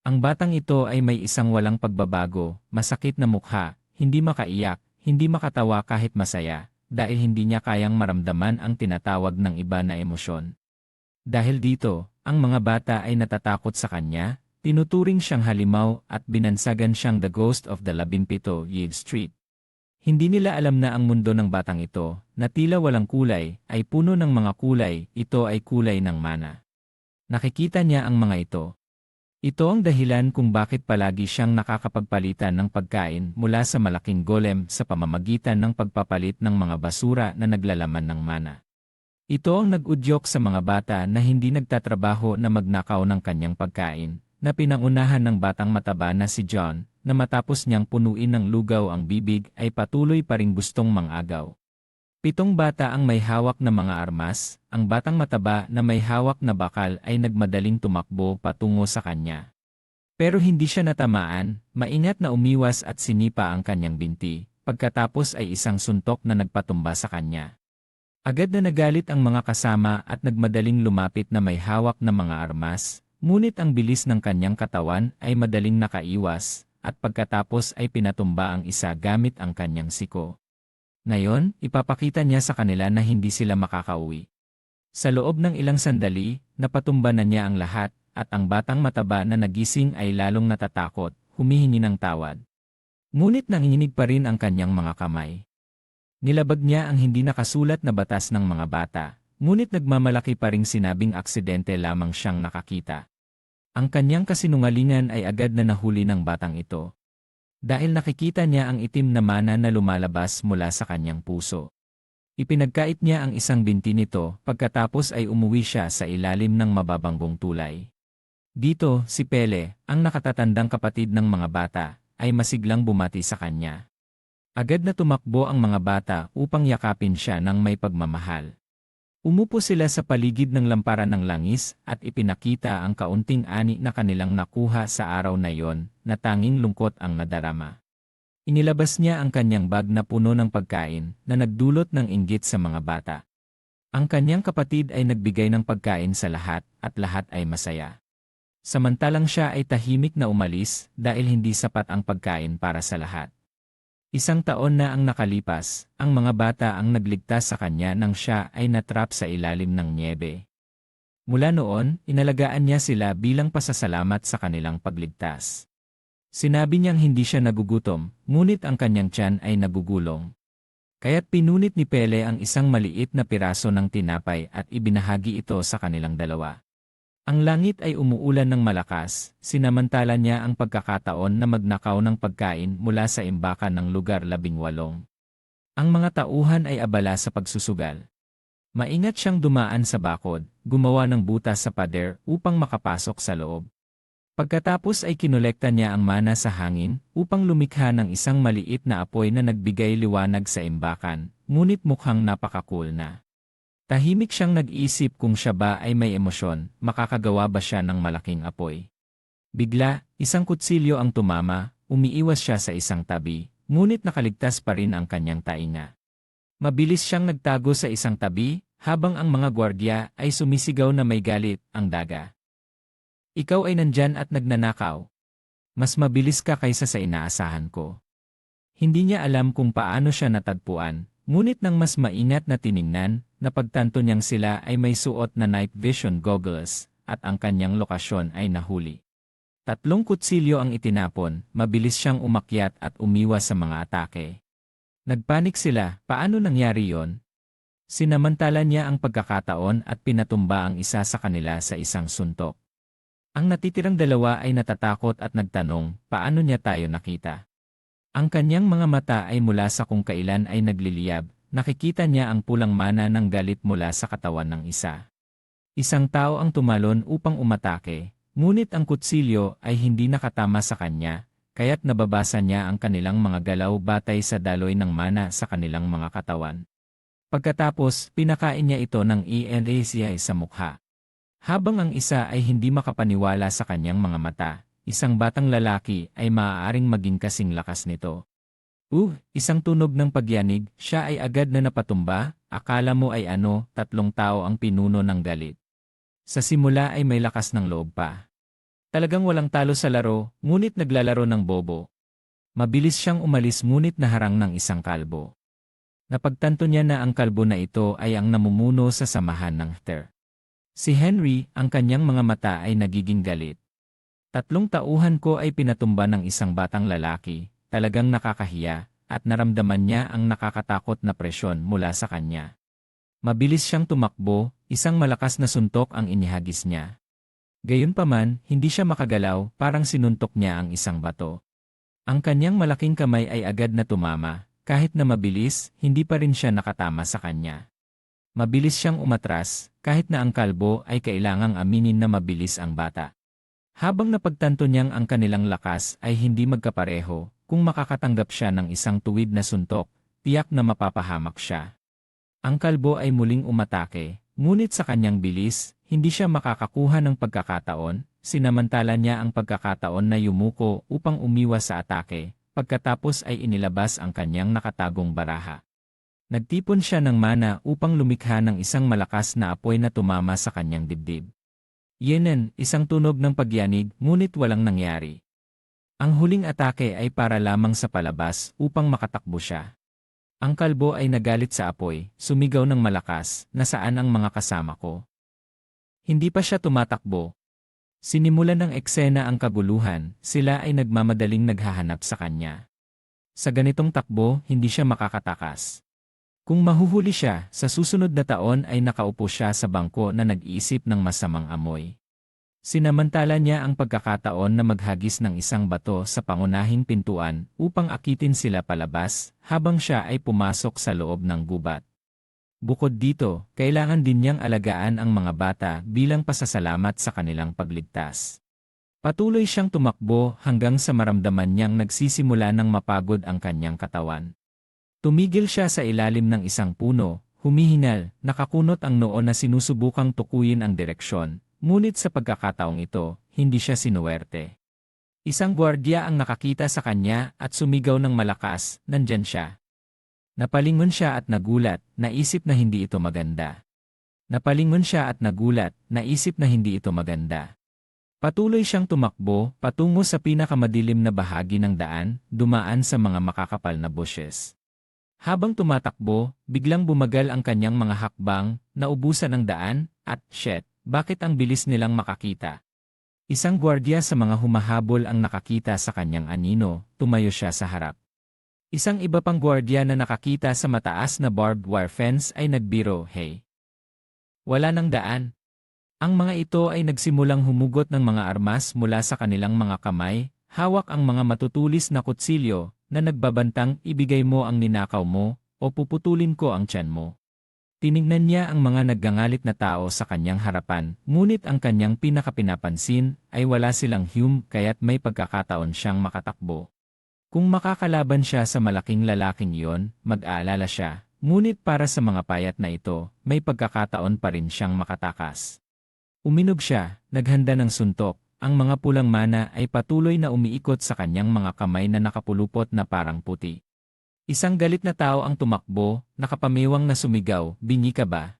Ang batang ito ay may isang walang pagbabago, masakit na mukha, hindi makaiyak, hindi makatawa kahit masaya, dahil hindi niya kayang maramdaman ang tinatawag ng iba na emosyon. Dahil dito, ang mga bata ay natatakot sa kanya, tinuturing siyang halimaw at binansagan siyang the ghost of the 17 Yale Street. Hindi nila alam na ang mundo ng batang ito, na tila walang kulay, ay puno ng mga kulay, ito ay kulay ng mana. Nakikita niya ang mga ito. Ito ang dahilan kung bakit palagi siyang nakakapagpalitan ng pagkain mula sa malaking golem sa pamamagitan ng pagpapalit ng mga basura na naglalaman ng mana. Ito ang nag-udyok sa mga bata na hindi nagtatrabaho na magnakaw ng kanyang pagkain, na pinangunahan ng batang mataba na si John, na matapos niyang punuin ng lugaw ang bibig ay patuloy pa ring gustong mangagaw. 7 bata ang may hawak na mga armas, ang batang mataba na may hawak na bakal ay nagmadaling tumakbo patungo sa kanya. Pero hindi siya natamaan, maingat na umiwas at sinipa ang kanyang binti, pagkatapos ay isang suntok na nagpatumba sa kanya. Agad na nagalit ang mga kasama at nagmadaling lumapit na may hawak na mga armas, ngunit ang bilis ng kanyang katawan ay madaling nakaiwas, at pagkatapos ay pinatumba ang isa gamit ang kanyang siko. Ngayon, ipapakita niya sa kanila na hindi sila makakauwi. Sa loob ng ilang sandali, napatumba na niya ang lahat, at ang batang mataba na nagising ay lalong natatakot, humihingi ng tawad. Ngunit nanginginig pa rin ang kanyang mga kamay. Nilabag niya ang hindi nakasulat na batas ng mga bata, ngunit nagmamalaki pa ring sinabing aksidente lamang siyang nakakita. Ang kanyang kasinungalingan ay agad na nahuli ng batang ito. Dahil nakikita niya ang itim na mana na lumalabas mula sa kanyang puso. Ipinagkait niya ang isang binti nito, pagkatapos ay umuwi siya sa ilalim ng mababanggong tulay. Dito, si Pele, ang nakatatandang kapatid ng mga bata, ay masiglang bumati sa kanya. Agad na tumakbo ang mga bata upang yakapin siya ng may pagmamahal. Umupo sila sa paligid ng lamparan ng langis at ipinakita ang kaunting ani na kanilang nakuha sa araw na yon, na tanging lungkot ang nadarama. Inilabas niya ang kanyang bag na puno ng pagkain na nagdulot ng inggit sa mga bata. Ang kanyang kapatid ay nagbigay ng pagkain sa lahat at lahat ay masaya. Samantalang siya ay tahimik na umalis dahil hindi sapat ang pagkain para sa lahat. 1 taon na ang nakalipas, ang mga bata ang nagligtas sa kanya nang siya ay natrap sa ilalim ng nyebe. Mula noon, inalagaan niya sila bilang pasasalamat sa kanilang pagligtas. Sinabi niyang hindi siya nagugutom, ngunit ang kanyang tiyan ay nagugulong. Kaya't pinunit ni Pele ang isang maliit na piraso ng tinapay at ibinahagi ito sa kanilang dalawa. Ang langit ay umuulan ng malakas, sinamantala niya ang pagkakataon na magnakaw ng pagkain mula sa imbakan ng lugar 18. Ang mga tauhan ay abala sa pagsusugal. Maingat siyang dumaan sa bakod, gumawa ng butas sa pader upang makapasok sa loob. Pagkatapos ay kinolekta niya ang mana sa hangin upang lumikha ng isang maliit na apoy na nagbigay liwanag sa imbakan, ngunit mukhang napaka-cool na. Tahimik siyang nag-iisip kung siya ba ay may emosyon, makakagawa ba siya ng malaking apoy. Bigla, isang kutsilyo ang tumama, umiiwas siya sa isang tabi, ngunit nakaligtas pa rin ang kanyang tainga. Mabilis siyang nagtago sa isang tabi, habang ang mga gwardya ay sumisigaw na may galit, ang daga. Ikaw ay nandyan at nagnanakaw. Mas mabilis ka kaysa sa inaasahan ko. Hindi niya alam kung paano siya natagpuan, ngunit nang mas maingat na tiningnan, napagtanto niyang sila ay may suot na night vision goggles, at ang kanyang lokasyon ay nahuli. 3 kutsilyo ang itinapon, mabilis siyang umakyat at umiwas sa mga atake. Nagpanik sila, paano nangyari yon? Sinamantala niya ang pagkakataon at pinatumba ang isa sa kanila sa isang suntok. Ang natitirang dalawa ay natatakot at nagtanong, paano niya tayo nakita? Ang kanyang mga mata ay mula sa kung kailan ay nagliliyab, nakikita niya ang pulang mana ng galit mula sa katawan ng isa. Isang tao ang tumalon upang umatake, ngunit ang kutsilyo ay hindi nakatama sa kanya, kaya't nababasa niya ang kanilang mga galaw batay sa daloy ng mana sa kanilang mga katawan. Pagkatapos, pinakain niya ito ng ENACI sa mukha. Habang ang isa ay hindi makapaniwala sa kanyang mga mata, isang batang lalaki ay maaaring maging kasing lakas nito. Isang tunog ng pagyanig, siya ay agad na napatumba, akala mo ay 3 tao ang pinuno ng galit. Sa simula ay may lakas ng loob pa. Talagang walang talo sa laro, ngunit naglalaro ng bobo. Mabilis siyang umalis ngunit naharang ng isang kalbo. Napagtanto niya na ang kalbo na ito ay ang namumuno sa samahan ng Ter. Si Henry, ang kanyang mga mata ay nagiging galit. 3 tauhan ko ay pinatumba ng isang batang lalaki, talagang nakakahiya, at naramdaman niya ang nakakatakot na presyon mula sa kanya. Mabilis siyang tumakbo, isang malakas na suntok ang inihagis niya. Gayunpaman, hindi siya makagalaw, parang sinuntok niya ang isang bato. Ang kanyang malaking kamay ay agad na tumama, kahit na mabilis, hindi pa rin siya nakatama sa kanya. Mabilis siyang umatras, kahit na ang kalbo ay kailangang aminin na mabilis ang bata. Habang napagtanto niyang ang kanilang lakas ay hindi magkapareho, kung makakatanggap siya ng isang tuwid na suntok, tiyak na mapapahamak siya. Ang kalbo ay muling umatake, ngunit sa kanyang bilis, hindi siya makakakuha ng pagkakataon, sinamantala niya ang pagkakataon na yumuko upang umiwas sa atake, pagkatapos ay inilabas ang kanyang nakatagong baraha. Nagtipon siya ng mana upang lumikha ng isang malakas na apoy na tumama sa kanyang dibdib. Yenen, isang tunog ng pagyanig, ngunit walang nangyari. Ang huling atake ay para lamang sa palabas upang makatakbo siya. Ang kalbo ay nagalit sa apoy, sumigaw ng malakas, nasaan ang mga kasama ko? Hindi pa siya tumatakbo. Sinimulan ng eksena ang kaguluhan, sila ay nagmamadaling naghahanap sa kanya. Sa ganitong takbo, hindi siya makakatakas. Kung mahuhuli siya, sa susunod na taon ay nakaupo siya sa bangko na nag-iisip ng masamang amoy. Sinamantala niya ang pagkakataon na maghagis ng isang bato sa pangunahing pintuan upang akitin sila palabas habang siya ay pumasok sa loob ng gubat. Bukod dito, kailangan din niyang alagaan ang mga bata bilang pasasalamat sa kanilang pagligtas. Patuloy siyang tumakbo hanggang sa maramdaman niyang nagsisimula ng mapagod ang kanyang katawan. Tumigil siya sa ilalim ng isang puno, humihingal, nakakunot ang noo na sinusubukang tukuyin ang direksyon, ngunit sa pagkakataong ito, hindi siya sinuwerte. Isang gwardiya ang nakakita sa kanya at sumigaw ng malakas, nandyan siya. Napalingon siya at nagulat, naisip na hindi ito maganda. Napalingon siya at nagulat, naisip na hindi ito maganda. Patuloy siyang tumakbo, patungo sa pinakamadilim na bahagi ng daan, dumaan sa mga makakapal na bushes. Habang tumatakbo, biglang bumagal ang kanyang mga hakbang, naubusan ang daan, at shit, bakit ang bilis nilang makakita? Isang gwardiya sa mga humahabol ang nakakita sa kanyang anino, tumayo siya sa harap. Isang iba pang gwardiya na nakakita sa mataas na barbed wire fence ay nagbiro, hey. Wala nang daan. Ang mga ito ay nagsimulang humugot ng mga armas mula sa kanilang mga kamay, hawak ang mga matutulis na kutsilyo, na nagbabantang ibigay mo ang ninakaw mo, o puputulin ko ang tiyan mo. Tinignan niya ang mga naggangalit na tao sa kanyang harapan, ngunit ang kanyang pinakapinapansin ay wala silang Hume kaya't may pagkakataon siyang makatakbo. Kung makakalaban siya sa malaking lalaking iyon, mag-aalala siya, ngunit para sa mga payat na ito, may pagkakataon pa rin siyang makatakas. Uminog siya, naghanda ng suntok. Ang mga pulang mana ay patuloy na umiikot sa kanyang mga kamay na nakapulupot na parang puti. Isang galit na tao ang tumakbo, nakapamiwang na sumigaw, bingi ka ba?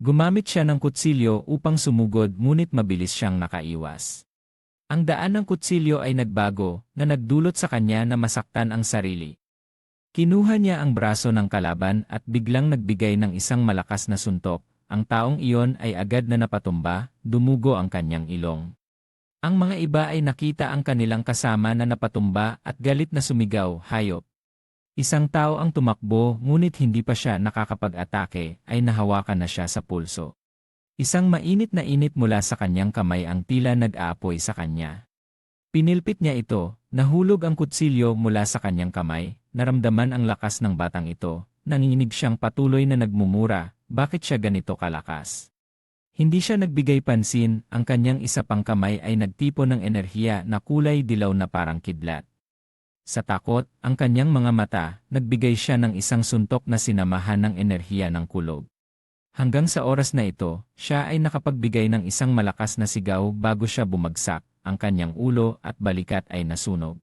Gumamit siya ng kutsilyo upang sumugod ngunit mabilis siyang nakaiwas. Ang daan ng kutsilyo ay nagbago, na nagdulot sa kanya na masaktan ang sarili. Kinuha niya ang braso ng kalaban at biglang nagbigay ng isang malakas na suntok. Ang taong iyon ay agad na napatumba, dumugo ang kanyang ilong. Ang mga iba ay nakita ang kanilang kasama na napatumba at galit na sumigaw, hayop. Isang tao ang tumakbo ngunit hindi pa siya nakakapag-atake ay nahawakan na siya sa pulso. Isang mainit na init mula sa kanyang kamay ang tila nag-aapoy sa kanya. Pinilpit niya ito, nahulog ang kutsilyo mula sa kanyang kamay, naramdaman ang lakas ng batang ito, nanginginig siyang patuloy na nagmumura, bakit siya ganito kalakas? Hindi siya nagbigay pansin, ang kanyang isa pang kamay ay nagtipon ng enerhiya na kulay dilaw na parang kidlat. Sa takot, ang kanyang mga mata, nagbigay siya ng isang suntok na sinamahan ng enerhiya ng kulog. Hanggang sa oras na ito, siya ay nakapagbigay ng isang malakas na sigaw bago siya bumagsak, ang kanyang ulo at balikat ay nasunog.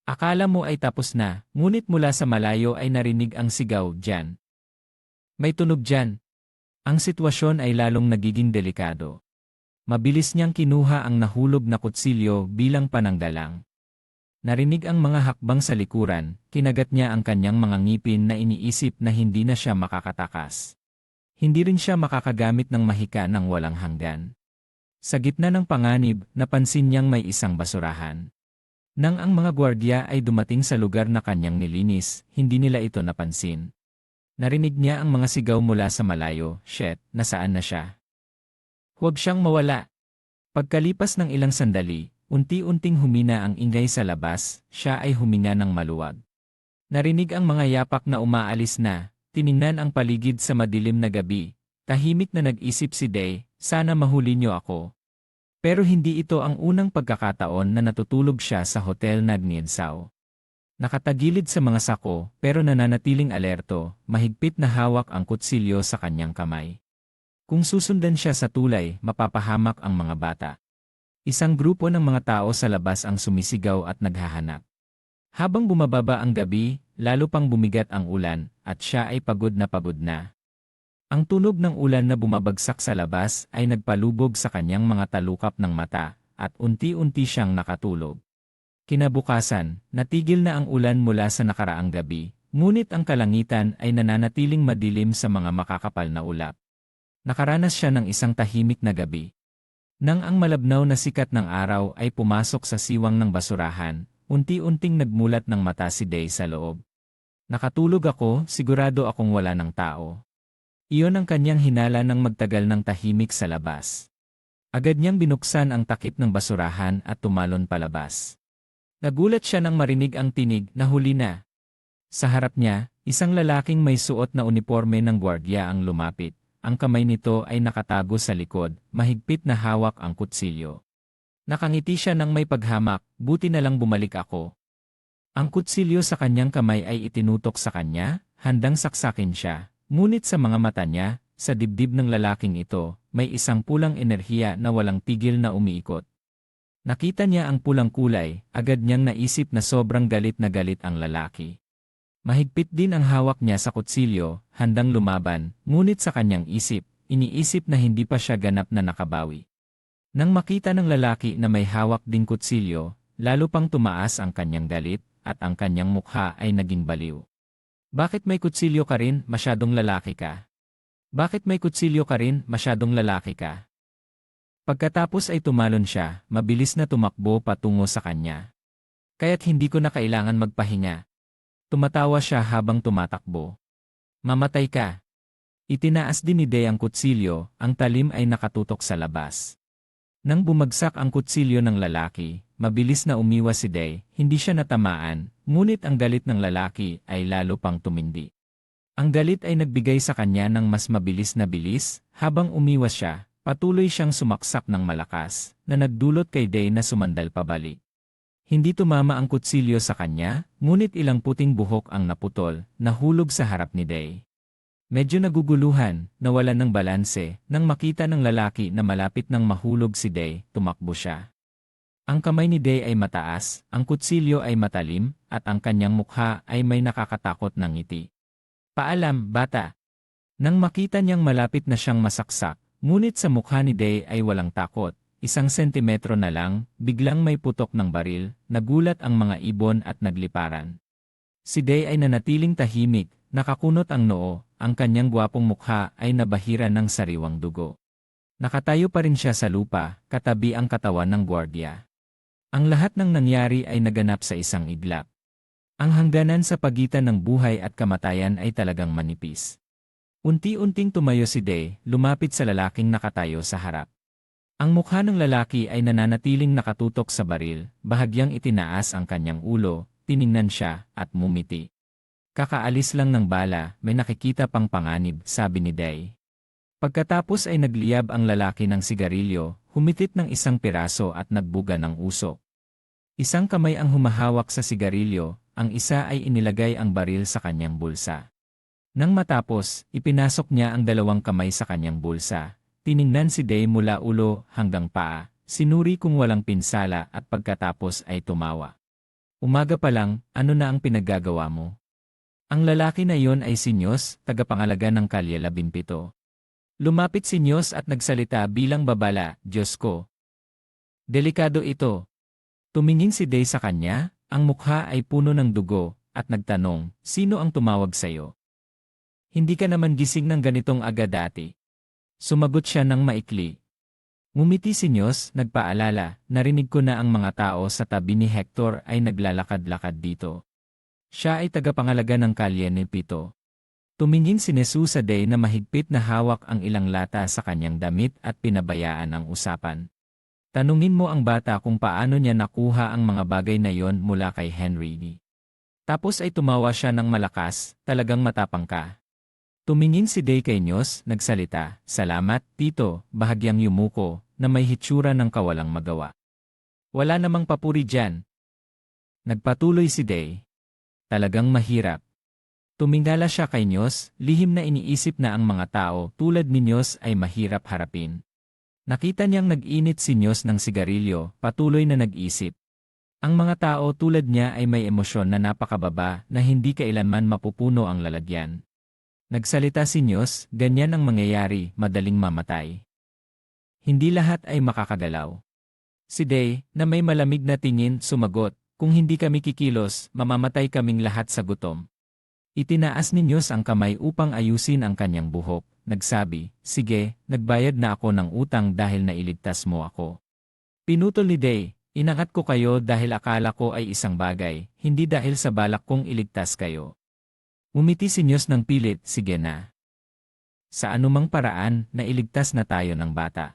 Akala mo ay tapos na, ngunit mula sa malayo ay narinig ang sigaw, "Diyan! May tunog diyan!" Ang sitwasyon ay lalong nagiging delikado. Mabilis niyang kinuha ang nahulog na kutsilyo bilang pananggalang. Narinig ang mga hakbang sa likuran, kinagat niya ang kanyang mga ngipin na iniisip na hindi na siya makakatakas. Hindi rin siya makakagamit ng mahika ng walang hanggan. Sa gitna ng panganib, napansin niyang may isang basurahan. Nang ang mga gwardiya ay dumating sa lugar na kanyang nilinis, hindi nila ito napansin. Narinig niya ang mga sigaw mula sa malayo, "Shit, nasaan na siya? Huwag siyang mawala." Pagkalipas ng ilang sandali, unti-unting humina ang ingay sa labas, siya ay huminga ng maluwag. Narinig ang mga yapak na umaalis na, tiningnan ang paligid sa madilim na gabi. Tahimik na nag-isip si Day, sana mahuli niyo ako. Pero hindi ito ang unang pagkakataon na natutulog siya sa Hotel Nagniensaw. Nakatagilid sa mga sako pero nananatiling alerto, mahigpit na hawak ang kutsilyo sa kanyang kamay. Kung susundan siya sa tulay, mapapahamak ang mga bata. Isang grupo ng mga tao sa labas ang sumisigaw at naghahanap. Habang bumababa ang gabi, lalo pang bumigat ang ulan, at siya ay pagod na pagod na. Ang tunog ng ulan na bumabagsak sa labas ay nagpalubog sa kanyang mga talukap ng mata, at unti-unti siyang nakatulog. Kinabukasan, natigil na ang ulan mula sa nakaraang gabi, ngunit ang kalangitan ay nananatiling madilim sa mga makakapal na ulap. Nakaranas siya ng isang tahimik na gabi. Nang ang malabnaw na sikat ng araw ay pumasok sa siwang ng basurahan, unti-unting nagmulat ng mata si Day sa loob. "Nakatulog ako, sigurado akong wala ng tao." Iyon ang kanyang hinala nang magtagal ng tahimik sa labas. Agad niyang binuksan ang takip ng basurahan at tumalon palabas. Nagulat siya nang marinig ang tinig na huli na. Sa harap niya, isang lalaking may suot na uniporme ng gwardiya ang lumapit. Ang kamay nito ay nakatago sa likod, mahigpit na hawak ang kutsilyo. Nakangiti siya nang may paghamak, "Buti na lang bumalik ako." Ang kutsilyo sa kanyang kamay ay itinutok sa kanya, handang saksakin siya. Ngunit sa mga mata niya, sa dibdib ng lalaking ito, may isang pulang enerhiya na walang tigil na umiikot. Nakita niya ang pulang kulay, agad niyang naisip na sobrang galit na galit ang lalaki. Mahigpit din ang hawak niya sa kutsilyo, handang lumaban, ngunit sa kanyang isip, iniisip na hindi pa siya ganap na nakabawi. Nang makita ng lalaki na may hawak ding kutsilyo, lalo pang tumaas ang kanyang galit, at ang kanyang mukha ay naging baliw. "Bakit may kutsilyo ka rin, masyadong lalaki ka? Bakit may kutsilyo ka rin, masyadong lalaki ka?" Pagkatapos ay tumalon siya, mabilis na tumakbo patungo sa kanya. "Kaya't hindi ko na kailangan magpahinga." Tumatawa siya habang tumatakbo. "Mamatay ka." Itinaas din ni Day ang kutsilyo, ang talim ay nakatutok sa labas. Nang bumagsak ang kutsilyo ng lalaki, mabilis na umiwas si Day, hindi siya natamaan, ngunit ang galit ng lalaki ay lalo pang tumindi. Ang galit ay nagbigay sa kanya ng mas mabilis na bilis, habang umiwas siya, patuloy siyang sumaksak ng malakas, na nagdulot kay Day na sumandal pabalik. Hindi tumama ang kutsilyo sa kanya, ngunit ilang puting buhok ang naputol, nahulog sa harap ni Day. Medyo naguguluhan, nawalan ng balanse, nang makita ng lalaki na malapit nang mahulog si Day, tumakbo siya. Ang kamay ni Day ay mataas, ang kutsilyo ay matalim, at ang kanyang mukha ay may nakakatakot na ngiti. "Paalam, bata." Nang makita niyang malapit na siyang masaksak, ngunit sa mukha ni Day ay walang takot. 1 sentimetro na lang, biglang may putok ng baril, nagulat ang mga ibon at nagliparan. Si Day ay nanatiling tahimik, nakakunot ang noo, ang kanyang gwapong mukha ay nabahira ng sariwang dugo. Nakatayo pa rin siya sa lupa, katabi ang katawan ng gwardiya. Ang lahat ng nangyari ay naganap sa isang iglap. Ang hangganan sa pagitan ng buhay at kamatayan ay talagang manipis. Unti-unting tumayo si Day, lumapit sa lalaking nakatayo sa harap. Ang mukha ng lalaki ay nananatiling nakatutok sa baril, bahagyang itinaas ang kanyang ulo, tiningnan siya, at mumiti. "Kakaalis lang ng bala, may nakikita pang panganib," sabi ni Day. Pagkatapos ay nagliyab ang lalaki ng sigarilyo, humitit ng isang piraso at nagbuga ng usok. Isang kamay ang humahawak sa sigarilyo, ang isa ay inilagay ang baril sa kanyang bulsa. Nang matapos, ipinasok niya ang dalawang kamay sa kanyang bulsa. Tiningnan si Day mula ulo hanggang paa, sinuri kung walang pinsala at pagkatapos ay tumawa. "Umaga pa lang, ano na ang pinaggagawa mo?" Ang lalaki na iyon ay si Nyos, tagapangalaga ng Kalye 17. Lumapit si Nyos at nagsalita bilang babala, Diyos ko. Delikado ito. Tumingin si Day sa kanya, ang mukha ay puno ng dugo, at nagtanong, sino ang tumawag sa'yo? Hindi ka naman gising ng ganitong aga dati. Sumagot siya ng maikli. Ngumiti si Nyos, nagpaalala, narinig ko na ang mga tao sa tabi ni Hector ay naglalakad-lakad dito. Siya ay tagapangalaga ng kalye ni Pito. Tumingin si Nesu sa Day na mahigpit na hawak ang ilang lata sa kanyang damit at pinabayaan ang usapan. Tanungin mo ang bata kung paano niya nakuha ang mga bagay na yon mula kay Henry. Tapos ay tumawa siya ng malakas, talagang matapang ka. Tumingin si Day kay Nyos, nagsalita, salamat, Tito, bahagyang yumuko, na may hitsura ng kawalang magawa. Wala namang papuri dyan. Nagpatuloy si Day. Talagang mahirap. Tumingala siya kay Nyos, lihim na iniisip na ang mga tao tulad ni Nyos ay mahirap harapin. Nakita niyang nag-init si Nyos ng sigarilyo, patuloy na nag-isip. Ang mga tao tulad niya ay may emosyon na napakababa na hindi kailanman mapupuno ang lalagyan. Nagsalita si Nyos, ganyan ang mangyayari, madaling mamatay. Hindi lahat ay makakagalaw. Si Day, na may malamig na tingin, sumagot, kung hindi kami kikilos, mamamatay kaming lahat sa gutom. Itinaas ni Nyos ang kamay upang ayusin ang kanyang buhok. Nagsabi, sige, nagbayad na ako ng utang dahil nailigtas mo ako. Pinutol ni Day, inangat ko kayo dahil akala ko ay isang bagay, hindi dahil sa balak kong iligtas kayo. Umiti si Nyos ng pilit, sige na. Sa anumang paraan, nailigtas na tayo ng bata.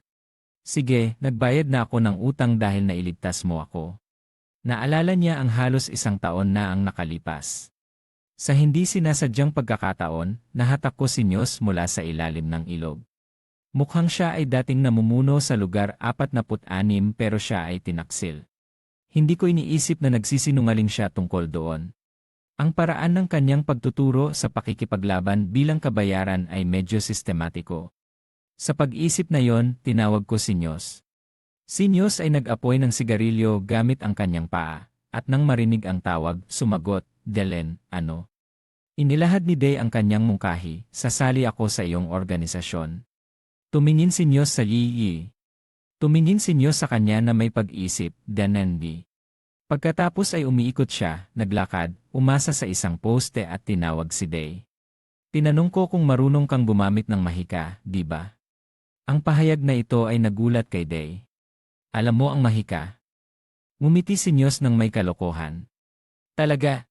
Sige, nagbayad na ako ng utang dahil nailigtas mo ako. Naalala niya ang halos isang taon na ang nakalipas. Sa hindi sinasadyang pagkakataon, nahatak ko si Nyos mula sa ilalim ng ilog. Mukhang siya ay dating namumuno sa lugar 46 pero siya ay tinaksil. Hindi ko iniisip na nagsisinungaling siya tungkol doon. Ang paraan ng kanyang pagtuturo sa pakikipaglaban bilang kabayaran ay medyo sistematiko. Sa pag-isip na yon, tinawag ko si Nyos. Si Nyos ay nag-apoy ng sigarilyo gamit ang kanyang paa, at nang marinig ang tawag, sumagot, Delen, ano? Inilahad ni Day ang kanyang mungkahi, sasali ako sa iyong organisasyon. Tumingin si Nyos sa Yi. Tumingin si Nyos sa kanya na may pag-isip, Danendi. Pagkatapos ay umiikot siya, naglakad, umasa sa isang poste at tinawag si Day. Tinanong ko kung marunong kang gumamit ng mahika, di ba? Ang pahayag na ito ay nagulat kay Day. Alam mo ang mahika? Ngumiti si Nyos ng may kalokohan. Talaga?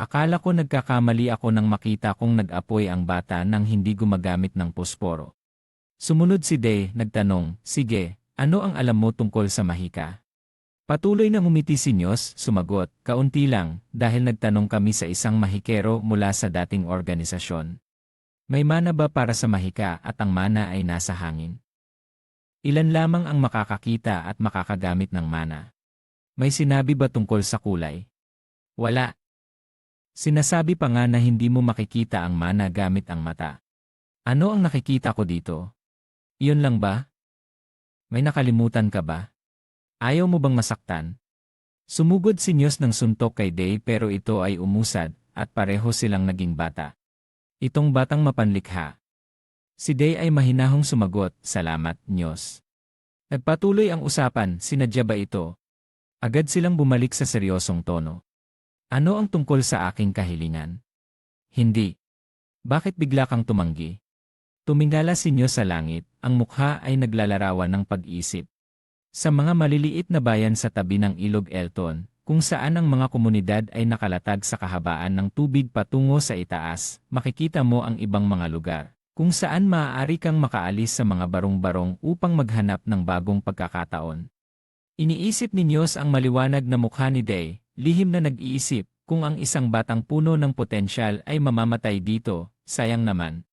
Akala ko nagkakamali ako nang makita kong nag-apoy ang bata nang hindi gumagamit ng posporo. Sumunod si Day, nagtanong, sige, ano ang alam mo tungkol sa mahika? Patuloy na ngumiti si Nyos, sumagot, kaunti lang, dahil nagtanong kami sa isang mahikero mula sa dating organisasyon. May mana ba para sa mahika at ang mana ay nasa hangin? Ilan lamang ang makakakita at makakagamit ng mana? May sinabi ba tungkol sa kulay? Wala. Sinasabi pa nga na hindi mo makikita ang mana gamit ang mata. Ano ang nakikita ko dito? Iyon lang ba? May nakalimutan ka ba? Ayaw mo bang masaktan? Sumugod si Nyos ng suntok kay Day pero ito ay umusad at pareho silang naging bata. Itong batang mapanlikha. Si Day ay mahinahong sumagot, salamat, Nyos. Nagpatuloy ang usapan, sinadya ba ito? Agad silang bumalik sa seryosong tono. Ano ang tungkol sa aking kahilingan? Hindi. Bakit bigla kang tumanggi? Tumingala si Nyos sa langit, ang mukha ay naglalarawan ng pag-isip. Sa mga maliliit na bayan sa tabi ng Ilog Elton, kung saan ang mga komunidad ay nakalatag sa kahabaan ng tubig patungo sa itaas, makikita mo ang ibang mga lugar, kung saan maaari kang makaalis sa mga barong-barong upang maghanap ng bagong pagkakataon. Iniisip ni Nyos ang maliwanag na mukha ni Day, lihim na nag-iisip, kung ang isang batang puno ng potensyal ay mamamatay dito, sayang naman.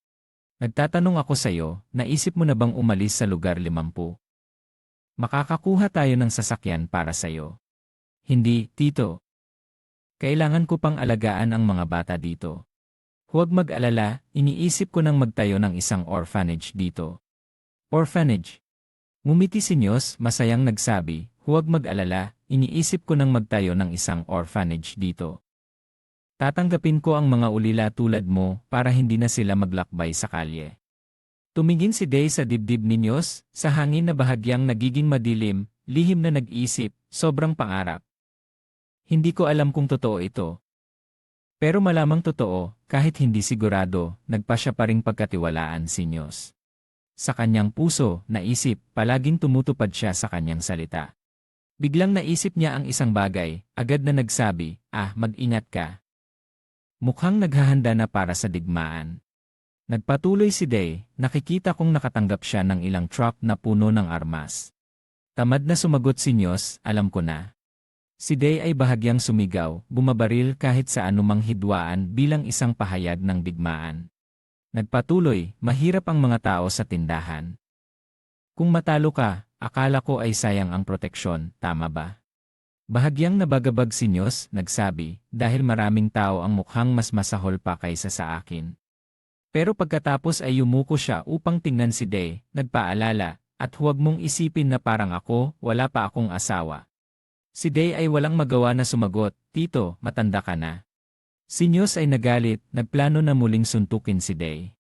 Nagtatanong ako sa iyo, naisip mo na bang umalis sa lugar 50? Makakakuha tayo ng sasakyan para sa iyo. Hindi, Tito. Kailangan ko pang alagaan ang mga bata dito. Huwag mag-alala, iniisip ko nang magtayo ng isang orphanage dito. Orphanage? Ngumiti si Nyos, masayang nagsabi, huwag mag-alala, iniisip ko nang magtayo ng isang orphanage dito. Tatanggapin ko ang mga ulila tulad mo para hindi na sila maglakbay sa kalye. Tumingin si Day sa dibdib ni Nyos, sa hangin na bahagyang nagiging madilim, lihim na nag-isip, sobrang pangarap. Hindi ko alam kung totoo ito. Pero malamang totoo, kahit hindi sigurado, nagpa siya pa ring pagkatiwalaan si Nyos. Sa kanyang puso, naisip, palaging tumutupad siya sa kanyang salita. Biglang naisip niya ang isang bagay, agad na nagsabi, mag-ingat ka. Mukhang naghahanda na para sa digmaan. Nagpatuloy si Day, nakikita kong nakatanggap siya ng ilang truck na puno ng armas. Tamad na sumagot si Nyos, alam ko na. Si Day ay bahagyang sumigaw, bumabaril kahit sa anumang hidwaan bilang isang pahayag ng digmaan. Nagpatuloy, mahirap ang mga tao sa tindahan. Kung matalo ka, akala ko ay sayang ang proteksyon, tama ba? Bahagyang nabagabag si Nyos, nagsabi, dahil maraming tao ang mukhang mas masahol pa kaysa sa akin. Pero pagkatapos ay yumuko siya upang tingnan si Day, nagpaalala, at huwag mong isipin na parang ako, wala pa akong asawa. Si Day ay walang magawa na sumagot, Tito, matanda ka na. Si Nyos ay nagalit, nagplano na muling suntukin si Day.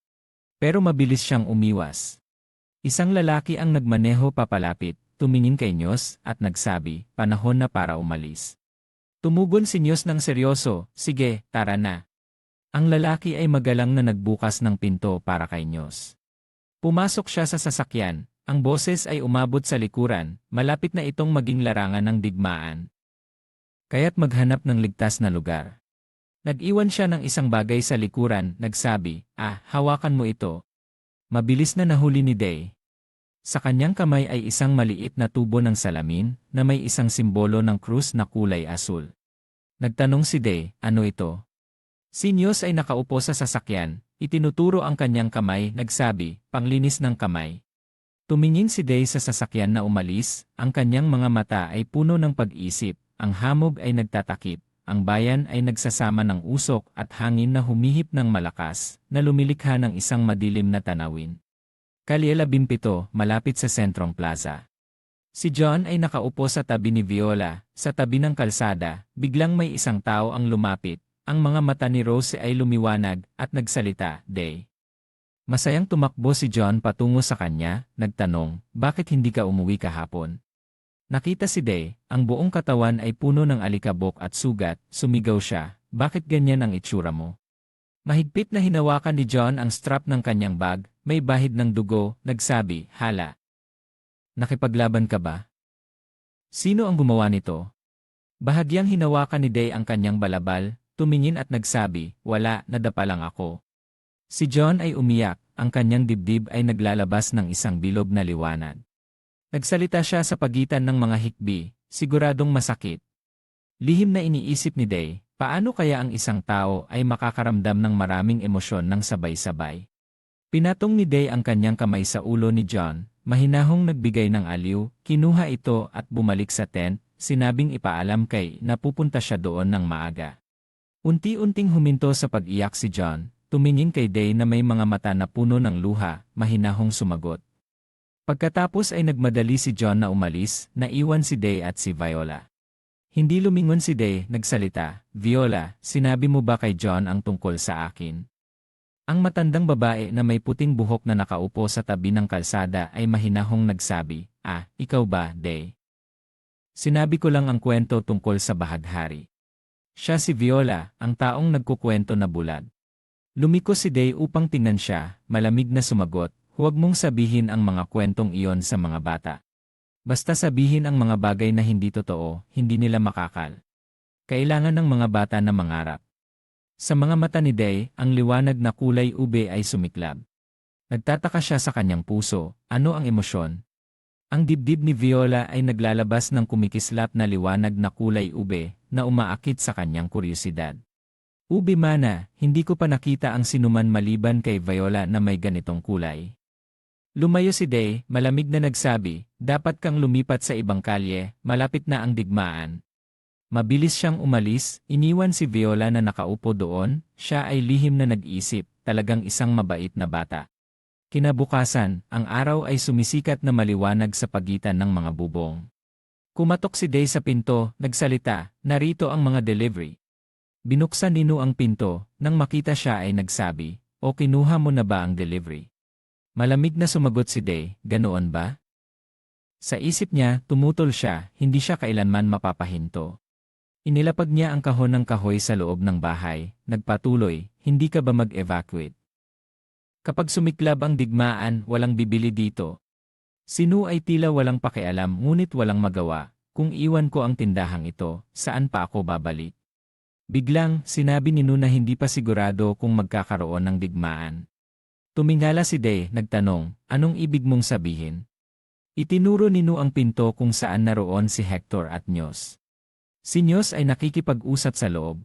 Pero mabilis siyang umiwas. Isang lalaki ang nagmaneho papalapit, tumingin kay Nyos at nagsabi, panahon na para umalis. Tumugon si Nyos ng seryoso, sige, tara na. Ang lalaki ay magalang na nagbukas ng pinto para kay Nyos. Pumasok siya sa sasakyan, ang boses ay umabot sa likuran, malapit na itong maging larangan ng digmaan. Kaya't maghanap ng ligtas na lugar. Nag-iwan siya ng isang bagay sa likuran, nagsabi, hawakan mo ito. Mabilis na nahuli ni Day. Sa kanyang kamay ay isang maliit na tubo ng salamin na may isang simbolo ng krus na kulay asul. Nagtanong si Day, ano ito? Si Nyos ay nakaupo sa sasakyan, itinuturo ang kanyang kamay, nagsabi, panglinis ng kamay. Tumingin si Day sa sasakyan na umalis, ang kanyang mga mata ay puno ng pag-isip, ang hamog ay nagtatakip, ang bayan ay nagsasama ng usok at hangin na humihip ng malakas, na lumilikha ng isang madilim na tanawin. Kalye 17, malapit sa Sentrong Plaza. Si John ay nakaupo sa tabi ni Viola, sa tabi ng kalsada, biglang may isang tao ang lumapit. Ang mga mata ni Rose ay lumiwanag at nagsalita, Day. Masayang tumakbo si John patungo sa kanya, nagtanong, bakit hindi ka umuwi kahapon? Nakita si Day, ang buong katawan ay puno ng alikabok at sugat, sumigaw siya, bakit ganyan ang itsura mo? Mahigpit na hinawakan ni John ang strap ng kanyang bag, may bahid ng dugo, nagsabi, hala. Nakipaglaban ka ba? Sino ang gumawa nito? Bahagyang hinawakan ni Day ang kanyang balabal, tumingin at nagsabi, wala, nadapa lang ako. Si John ay umiyak, ang kanyang dibdib ay naglalabas ng isang bilog na liwanag. Nagsalita siya sa pagitan ng mga hikbi, siguradong masakit. Lihim na iniisip ni Day, paano kaya ang isang tao ay makakaramdam ng maraming emosyon ng sabay-sabay? Pinatong ni Day ang kanyang kamay sa ulo ni John, mahinahong nagbigay ng aliw, kinuha ito at bumalik sa tent, sinabing ipaalam kay na pupunta siya doon ng maaga. Unti-unting huminto sa pag-iyak si John, tumingin kay Day na may mga mata na puno ng luha, mahinahong sumagot. Pagkatapos ay nagmadali si John na umalis, naiwan si Day at si Viola. Hindi lumingon si Day, nagsalita, Viola, sinabi mo ba kay John ang tungkol sa akin? Ang matandang babae na may puting buhok na nakaupo sa tabi ng kalsada ay mahinahong nagsabi, ikaw ba, Day? Sinabi ko lang ang kwento tungkol sa bahaghari. Siya si Viola, ang taong nagkukwento na bulag. Lumiko si Day upang tingnan siya, malamig na sumagot, huwag mong sabihin ang mga kwentong iyon sa mga bata. Basta sabihin ang mga bagay na hindi totoo, hindi nila makakal. Kailangan ng mga bata na mangarap. Sa mga mata ni Day, ang liwanag na kulay ube ay sumiklab. Nagtataka siya sa kanyang puso, ano ang emosyon? Ang dibdib ni Viola ay naglalabas ng kumikislap na liwanag na kulay ube na umaakit sa kanyang kuryosidad. Ube mana, hindi ko pa nakita ang sinuman maliban kay Viola na may ganitong kulay. Lumayo si Day, malamig na nagsabi, dapat kang lumipat sa ibang kalye, malapit na ang digmaan. Mabilis siyang umalis, iniwan si Viola na nakaupo doon, siya ay lihim na nag-isip, talagang isang mabait na bata. Kinabukasan, ang araw ay sumisikat na maliwanag sa pagitan ng mga bubong. Kumatok si Day sa pinto, nagsalita, narito ang mga delivery. Binuksan nino ang pinto, nang makita siya ay nagsabi, o kinuha mo na ba ang delivery? Malamig na sumagot si Day, ganoon ba? Sa isip niya, tumutol siya, hindi siya kailanman mapapahinto. Inilapag niya ang kahon ng kahoy sa loob ng bahay, nagpatuloy, hindi ka ba mag-evacuate? Kapag sumiklab ang digmaan, walang bibili dito. Si Nu ay tila walang pakialam ngunit walang magawa, kung iwan ko ang tindahang ito, saan pa ako babalik? Biglang, sinabi ni Nu na hindi pa sigurado kung magkakaroon ng digmaan. Tumingala si Day, nagtanong, anong ibig mong sabihin? Itinuro ni Nu ang pinto kung saan naroon si Hector at Nyos. Si Nyos ay nakikipag-usap sa loob.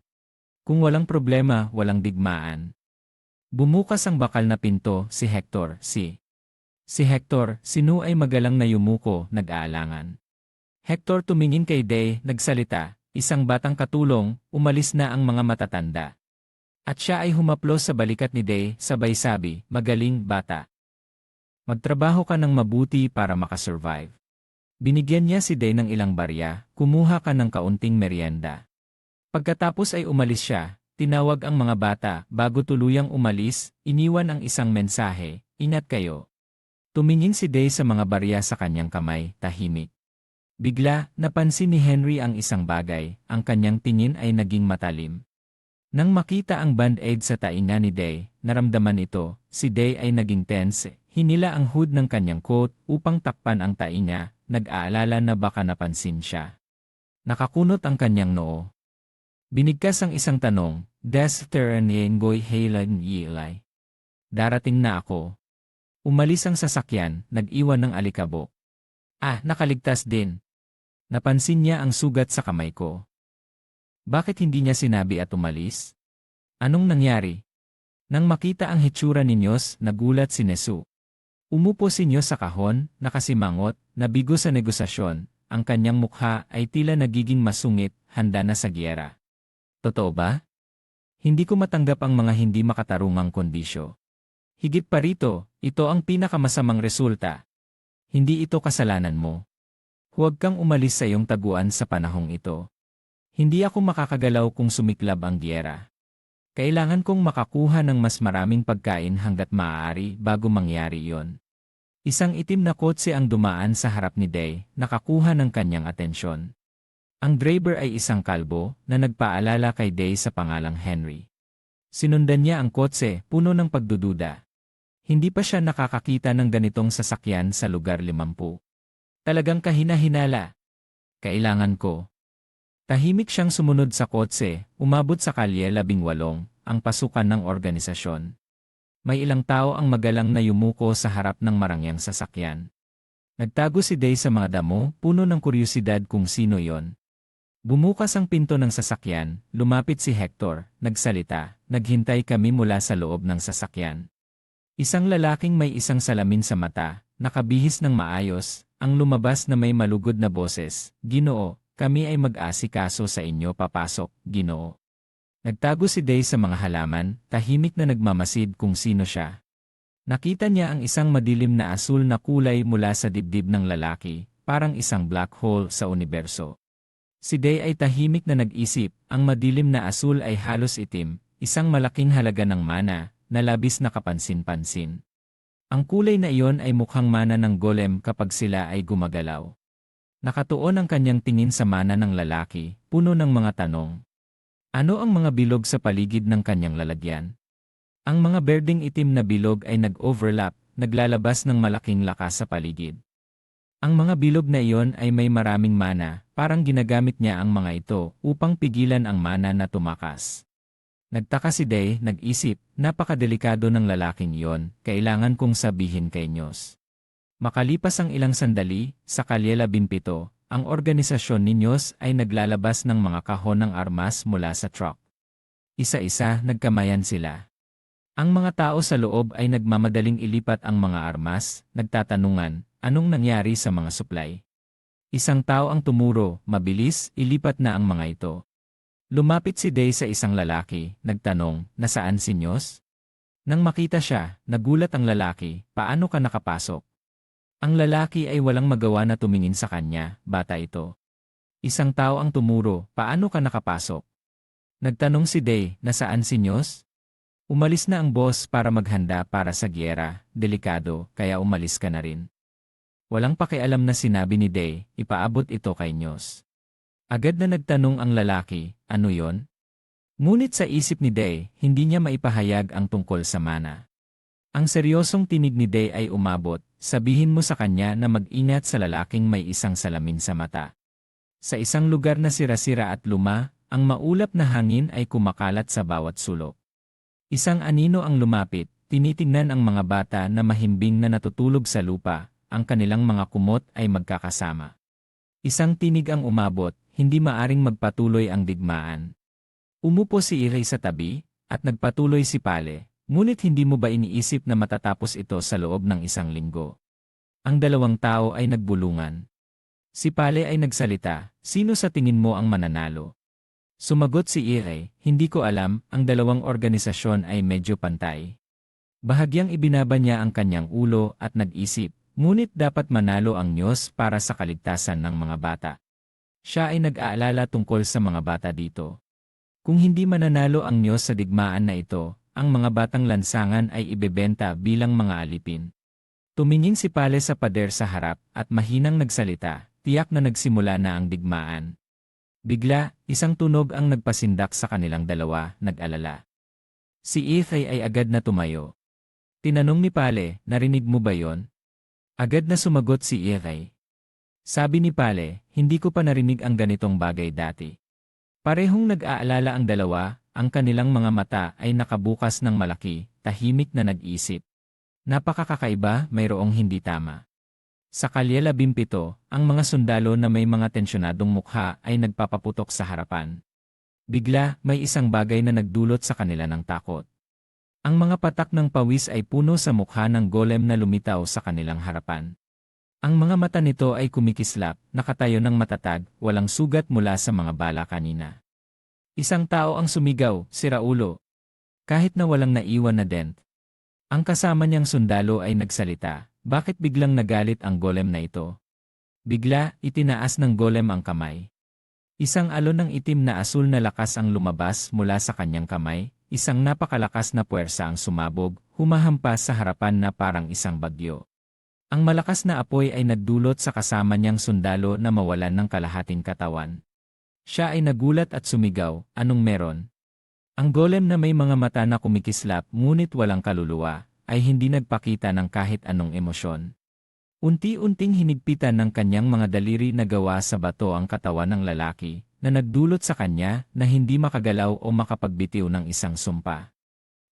Kung walang problema, walang digmaan. Bumukas ang bakal na pinto, si Hector, si Hector, si Nu ay magalang na yumuko, nag-aalangan. Hector tumingin kay Day, nagsalita, isang batang katulong, umalis na ang mga matatanda. At siya ay humaplos sa balikat ni Day, sabay sabi, magaling, bata. Magtrabaho ka ng mabuti para makasurvive. Binigyan niya si Day ng ilang barya, kumuha ka ng kaunting merienda. Pagkatapos ay umalis siya, tinawag ang mga bata, bago tuluyang umalis, iniwan ang isang mensahe, ingat kayo. Tumingin si Day sa mga barya sa kanyang kamay, tahimik. Bigla, napansin ni Henry ang isang bagay, ang kanyang tingin ay naging matalim. Nang makita ang band-aid sa tainga ni Day, naramdaman ito, si Day ay naging tense. Hinila ang hood ng kanyang coat upang takpan ang tainga, nag-aalala na baka napansin siya. Nakakunot ang kanyang noo. Binigkas ang isang tanong, Des Teraniengoy Heilan Yilay. Darating na ako. Umalis ang sasakyan, nag-iwan ng alikabok. Nakaligtas din. Napansin niya ang sugat sa kamay ko. Bakit hindi niya sinabi at umalis? Anong nangyari? Nang makita ang hitsura ni Nyos, nagulat si Nesu. Umupo si Nyos sa kahon, nakasimangot, nabigo sa negosasyon, ang kanyang mukha ay tila nagiging masungit, handa na sa giyera. Totoo ba? Hindi ko matanggap ang mga hindi makatarungang kondisyo. Higit pa rito, ito ang pinakamasamang resulta. Hindi ito kasalanan mo. Huwag kang umalis sa iyong taguan sa panahong ito. Hindi ako makakagalaw kung sumiklab ang giyera. Kailangan kong makakuha ng mas maraming pagkain hanggat maaari bago mangyari iyon. Isang itim na kotse ang dumaan sa harap ni Day, nakakuha ng kanyang atensyon. Ang driver ay isang kalbo na nagpaalala kay Day sa pangalang Henry. Sinundan niya ang kotse, puno ng pagdududa. Hindi pa siya nakakakita ng ganitong sasakyan sa lugar 50. Talagang kahina-hinala. Kailangan ko. Tahimik siyang sumunod sa kotse, umabot sa kalye 18, ang pasukan ng organisasyon. May ilang tao ang magalang na yumuko sa harap ng marangyang sasakyan. Nagtago si Day sa mga damo, puno ng kuryosidad kung sino yon. Bumukas ang pinto ng sasakyan, lumapit si Hector, nagsalita, naghintay kami mula sa loob ng sasakyan. Isang lalaking may isang salamin sa mata, nakabihis ng maayos, ang lumabas na may malugod na boses, Ginoo, kami ay mag-asikaso sa inyo papasok, Ginoo. Nagtago si Day sa mga halaman, tahimik na nagmamasid kung sino siya. Nakita niya ang isang madilim na asul na kulay mula sa dibdib ng lalaki, parang isang black hole sa universo. Si Day ay tahimik na nag-isip, ang madilim na asul ay halos itim, isang malaking halaga ng mana, na labis na kapansin-pansin. Ang kulay na iyon ay mukhang mana ng golem kapag sila ay gumagalaw. Nakatuon ang kanyang tingin sa mana ng lalaki, puno ng mga tanong. Ano ang mga bilog sa paligid ng kanyang lalagyan? Ang mga berdeng itim na bilog ay nag-overlap, naglalabas ng malaking lakas sa paligid. Ang mga bilog na iyon ay may maraming mana, parang ginagamit niya ang mga ito upang pigilan ang mana na tumakas. Nagtaka si Day, nag-isip, napakadelikado ng lalaking iyon, kailangan kong sabihin kay Nyos. Makalipas ang ilang sandali, sa kalye 17, ang organisasyon ni Nyos ay naglalabas ng mga kahon ng armas mula sa truck. Isa-isa, nagkamayan sila. Ang mga tao sa loob ay nagmamadaling ilipat ang mga armas, nagtatanungan, anong nangyari sa mga supply? Isang tao ang tumuro, mabilis, ilipat na ang mga ito. Lumapit si Day sa isang lalaki, nagtanong, nasaan si Nyos? Nang makita siya, nagulat ang lalaki, paano ka nakapasok? Ang lalaki ay walang magawa na tumingin sa kanya, bata ito. Isang tao ang tumuro, paano ka nakapasok? Nagtanong si Day, nasaan si Nyos? Umalis na ang boss para maghanda para sa giyera, delikado, kaya umalis ka na rin. Walang pakialam na sinabi ni Day, ipaabot ito kay Nyos. Agad na nagtanong ang lalaki, ano yon? Ngunit sa isip ni Day, hindi niya maipahayag ang tungkol sa mana. Ang seryosong tinig ni Day ay umabot, sabihin mo sa kanya na mag-ingat sa lalaking may isang salamin sa mata. Sa isang lugar na sira-sira at luma, ang maulap na hangin ay kumakalat sa bawat sulok. Isang anino ang lumapit, tinitingnan ang mga bata na mahimbing na natutulog sa lupa, ang kanilang mga kumot ay magkakasama. Isang tinig ang umabot, hindi maaring magpatuloy ang digmaan. Umupo si Iray sa tabi, at nagpatuloy si Pale, ngunit hindi mo ba iniisip na matatapos ito sa loob ng isang linggo? Ang dalawang tao ay nagbulungan. Si Pale ay nagsalita, sino sa tingin mo ang mananalo? Sumagot si Iray, hindi ko alam, ang dalawang organisasyon ay medyo pantay. Bahagyang ibinaba niya ang kanyang ulo at nag-isip, ngunit dapat manalo ang Diyos para sa kaligtasan ng mga bata. Siya ay nag-aalala tungkol sa mga bata dito. Kung hindi mananalo ang Diyos sa digmaan na ito, ang mga batang lansangan ay ibebenta bilang mga alipin. Tumingin si Pale sa pader sa harap at mahinang nagsalita, tiyak na nagsimula na ang digmaan. Bigla, isang tunog ang nagpasindak sa kanilang dalawa, nag-alala. Si Iray ay agad na tumayo. Tinanong ni Pale, narinig mo ba yon? Agad na sumagot si Iray. Sabi ni Pale, hindi ko pa narinig ang ganitong bagay dati. Parehong nag-aalala ang dalawa, ang kanilang mga mata ay nakabukas ng malaki, tahimik na nag-isip. Napakakakaiba, mayroong hindi tama. Sa kalye 17, ang mga sundalo na may mga tensyonadong mukha ay nagpapaputok sa harapan. Bigla, may isang bagay na nagdulot sa kanila ng takot. Ang mga patak ng pawis ay puno sa mukha ng golem na lumitaw sa kanilang harapan. Ang mga mata nito ay kumikislap, nakatayo ng matatag, walang sugat mula sa mga bala kanina. Isang tao ang sumigaw, si Raulo. Kahit na walang naiwan na dent. Ang kasama niyang sundalo ay nagsalita. Bakit biglang nagalit ang golem na ito? Bigla, itinaas ng golem ang kamay. Isang alon ng itim na asul na lakas ang lumabas mula sa kanyang kamay, isang napakalakas na puwersa ang sumabog, humahampas sa harapan na parang isang bagyo. Ang malakas na apoy ay nagdulot sa kasama niyang sundalo na mawalan ng kalahating katawan. Siya ay nagulat at sumigaw, anong meron? Ang golem na may mga mata na kumikislap ngunit walang kaluluwa, ay hindi nagpakita ng kahit anong emosyon. Unti-unting hinigpitan ng kanyang mga daliri na gawa sa bato ang katawan ng lalaki, na nagdulot sa kanya na hindi makagalaw o makapagbitiw ng isang sumpa.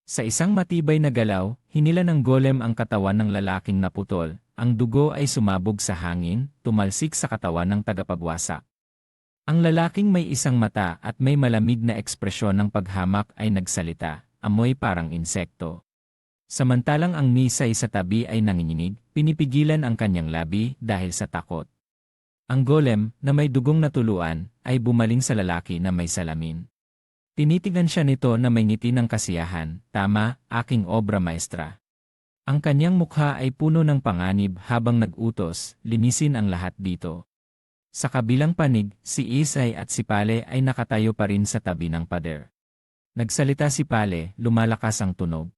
Sa isang matibay na galaw, hinila ng golem ang katawan ng lalaking naputol, ang dugo ay sumabog sa hangin, tumalsik sa katawan ng tagapagwasak. Ang lalaking may isang mata at may malamig na ekspresyon ng paghamak ay nagsalita, amoy parang insekto. Samantalang ang misay sa tabi ay nanginginig, pinipigilan ang kanyang labi dahil sa takot. Ang golem, na may dugong natuluan, ay bumaling sa lalaki na may salamin. Tinitigan siya nito na may ngiti ng kasiyahan, tama, aking obra maestra. Ang kanyang mukha ay puno ng panganib habang nag-utos, linisin ang lahat dito. Sa kabilang panig, si Isay at si Pale ay nakatayo pa rin sa tabi ng pader. Nagsalita si Pale, lumalakas ang tunog.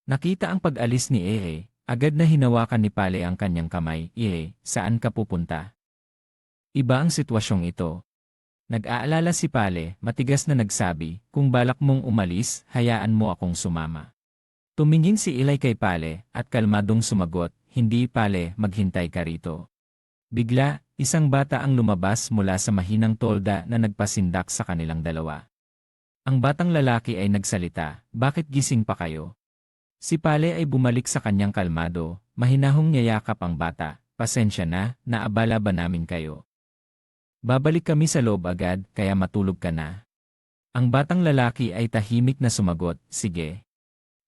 Nakita ang pag-alis ni Ere, agad na hinawakan ni Pale ang kanyang kamay. Ere, saan ka pupunta? Iba ang sitwasyong ito. Nag-aalala si Pale, matigas na nagsabi, kung balak mong umalis, hayaan mo akong sumama. Tumingin si Ilay kay Pale, at kalmadong sumagot, hindi Pale, maghintay ka rito. Bigla, isang bata ang lumabas mula sa mahinang tolda na nagpasindak sa kanilang dalawa. Ang batang lalaki ay nagsalita, bakit gising pa kayo? Si Pale ay bumalik sa kanyang kalmado, mahinahong niyayakap ang bata, pasensya na, naabala ba namin kayo? Babalik kami sa loob agad, kaya matulog ka na. Ang batang lalaki ay tahimik na sumagot, sige.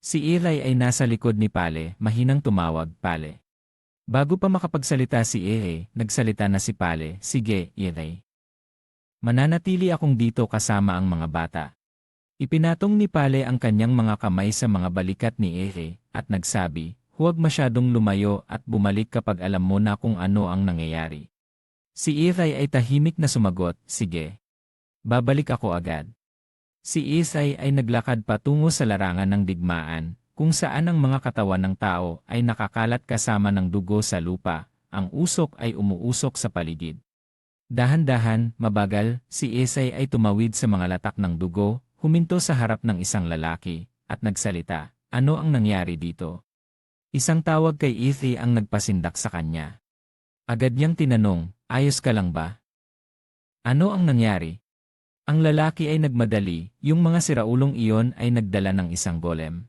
Si Iray ay nasa likod ni Pale, mahinang tumawag, Pale. Bago pa makapagsalita si Ere, nagsalita na si Pale, sige, Iray. Mananatili akong dito kasama ang mga bata. Ipinatong ni Pale ang kanyang mga kamay sa mga balikat ni Ere, at nagsabi, huwag masyadong lumayo at bumalik kapag alam mo na kung ano ang nangyayari. Si Iray ay tahimik na sumagot, sige. Babalik ako agad. Si Isay ay naglakad patungo sa larangan ng digmaan, kung saan ang mga katawan ng tao ay nakakalat kasama ng dugo sa lupa, ang usok ay umuusok sa paligid. Dahan-dahan, mabagal, si Isay ay tumawid sa mga latak ng dugo, huminto sa harap ng isang lalaki, at nagsalita, "Ano ang nangyari dito?" Isang tawag kay Ethy ang nagpasindak sa kanya. Agad niyang tinanong, "Ayos ka lang ba? Ano ang nangyari?" Ang lalaki ay nagmadali, yung mga siraulong iyon ay nagdala ng isang golem.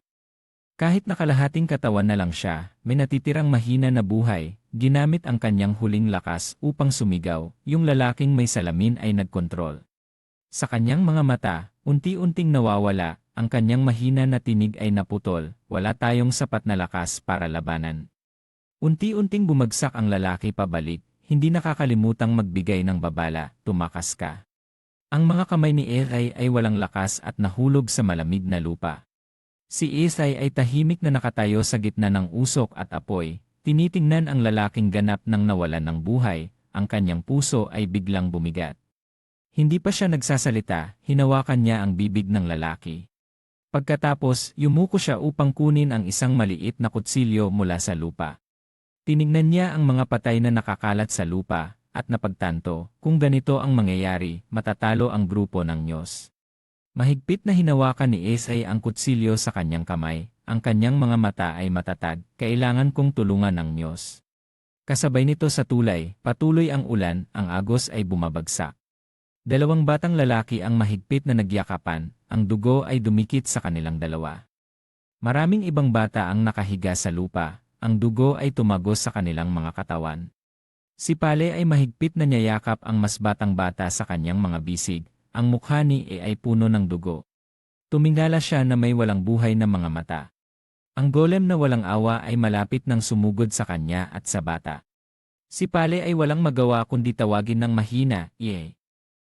Kahit nakalahating katawan na lang siya, may natitirang mahina na buhay, ginamit ang kanyang huling lakas upang sumigaw, yung lalaking may salamin ay nagkontrol. Sa kanyang mga mata, unti-unting nawawala, ang kanyang mahina na tinig ay naputol, wala tayong sapat na lakas para labanan. Unti-unting bumagsak ang lalaki pabalik, hindi nakakalimutang magbigay ng babala, tumakas ka. Ang mga kamay ni Esay ay walang lakas at nahulog sa malamig na lupa. Si Esay ay tahimik na nakatayo sa gitna ng usok at apoy, tinitingnan ang lalaking ganap ng nawalan ng buhay, ang kanyang puso ay biglang bumigat. Hindi pa siya nagsasalita, hinawakan niya ang bibig ng lalaki. Pagkatapos, yumuko siya upang kunin ang isang maliit na kutsilyo mula sa lupa. Tinignan niya ang mga patay na nakakalat sa lupa, at napagtanto, kung ganito ang mangyayari, matatalo ang grupo ng Diyos. Mahigpit na hinawakan ni Esay ang kutsilyo sa kanyang kamay, ang kanyang mga mata ay matatag, kailangan kong tulungan ng Diyos. Kasabay nito sa tulay, patuloy ang ulan, ang agos ay bumabagsak. Dalawang batang lalaki ang mahigpit na nagyakapan, ang dugo ay dumikit sa kanilang dalawa. Maraming ibang bata ang nakahiga sa lupa, ang dugo ay tumagos sa kanilang mga katawan. Si Pale ay mahigpit na niyayakap ang mas batang bata sa kanyang mga bisig, ang mukha ni E ay puno ng dugo. Tumingala siya na may walang buhay na mga mata. Ang golem na walang awa ay malapit nang sumugod sa kanya at sa bata. Si Pale ay walang magawa kundi tawagin ng mahina, "E."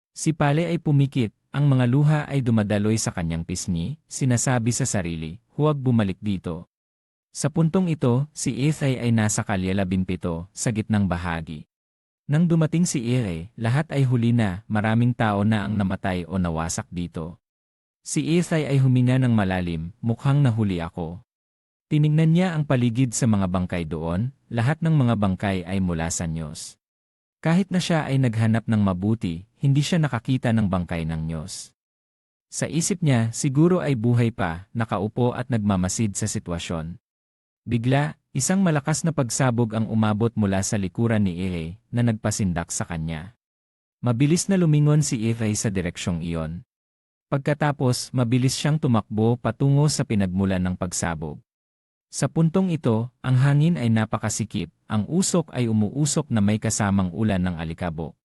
Si Pale ay pumikit, ang mga luha ay dumadaloy sa kanyang pisngi, sinasabi sa sarili, "Huwag bumalik dito." Sa puntong ito, si Ethay ay nasa kalye 17, sa gitnang bahagi. Nang dumating si Ere, lahat ay huli na, maraming tao na ang namatay o nawasak dito. Si Ethay ay huminga ng malalim, "Mukhang nahuli ako." Tinignan niya ang paligid sa mga bangkay doon, lahat ng mga bangkay ay mula sa Diyos. Kahit na siya ay naghanap ng mabuti, hindi siya nakakita ng bangkay ng Diyos. Sa isip niya, siguro ay buhay pa, nakaupo at nagmamasid sa sitwasyon. Bigla, isang malakas na pagsabog ang umabot mula sa likuran ni Ere, na nagpasindak sa kanya. Mabilis na lumingon si Ere sa direksyong iyon. Pagkatapos, mabilis siyang tumakbo patungo sa pinagmulan ng pagsabog. Sa puntong ito, ang hangin ay napakasikip, ang usok ay umuusok na may kasamang ulan ng alikabok.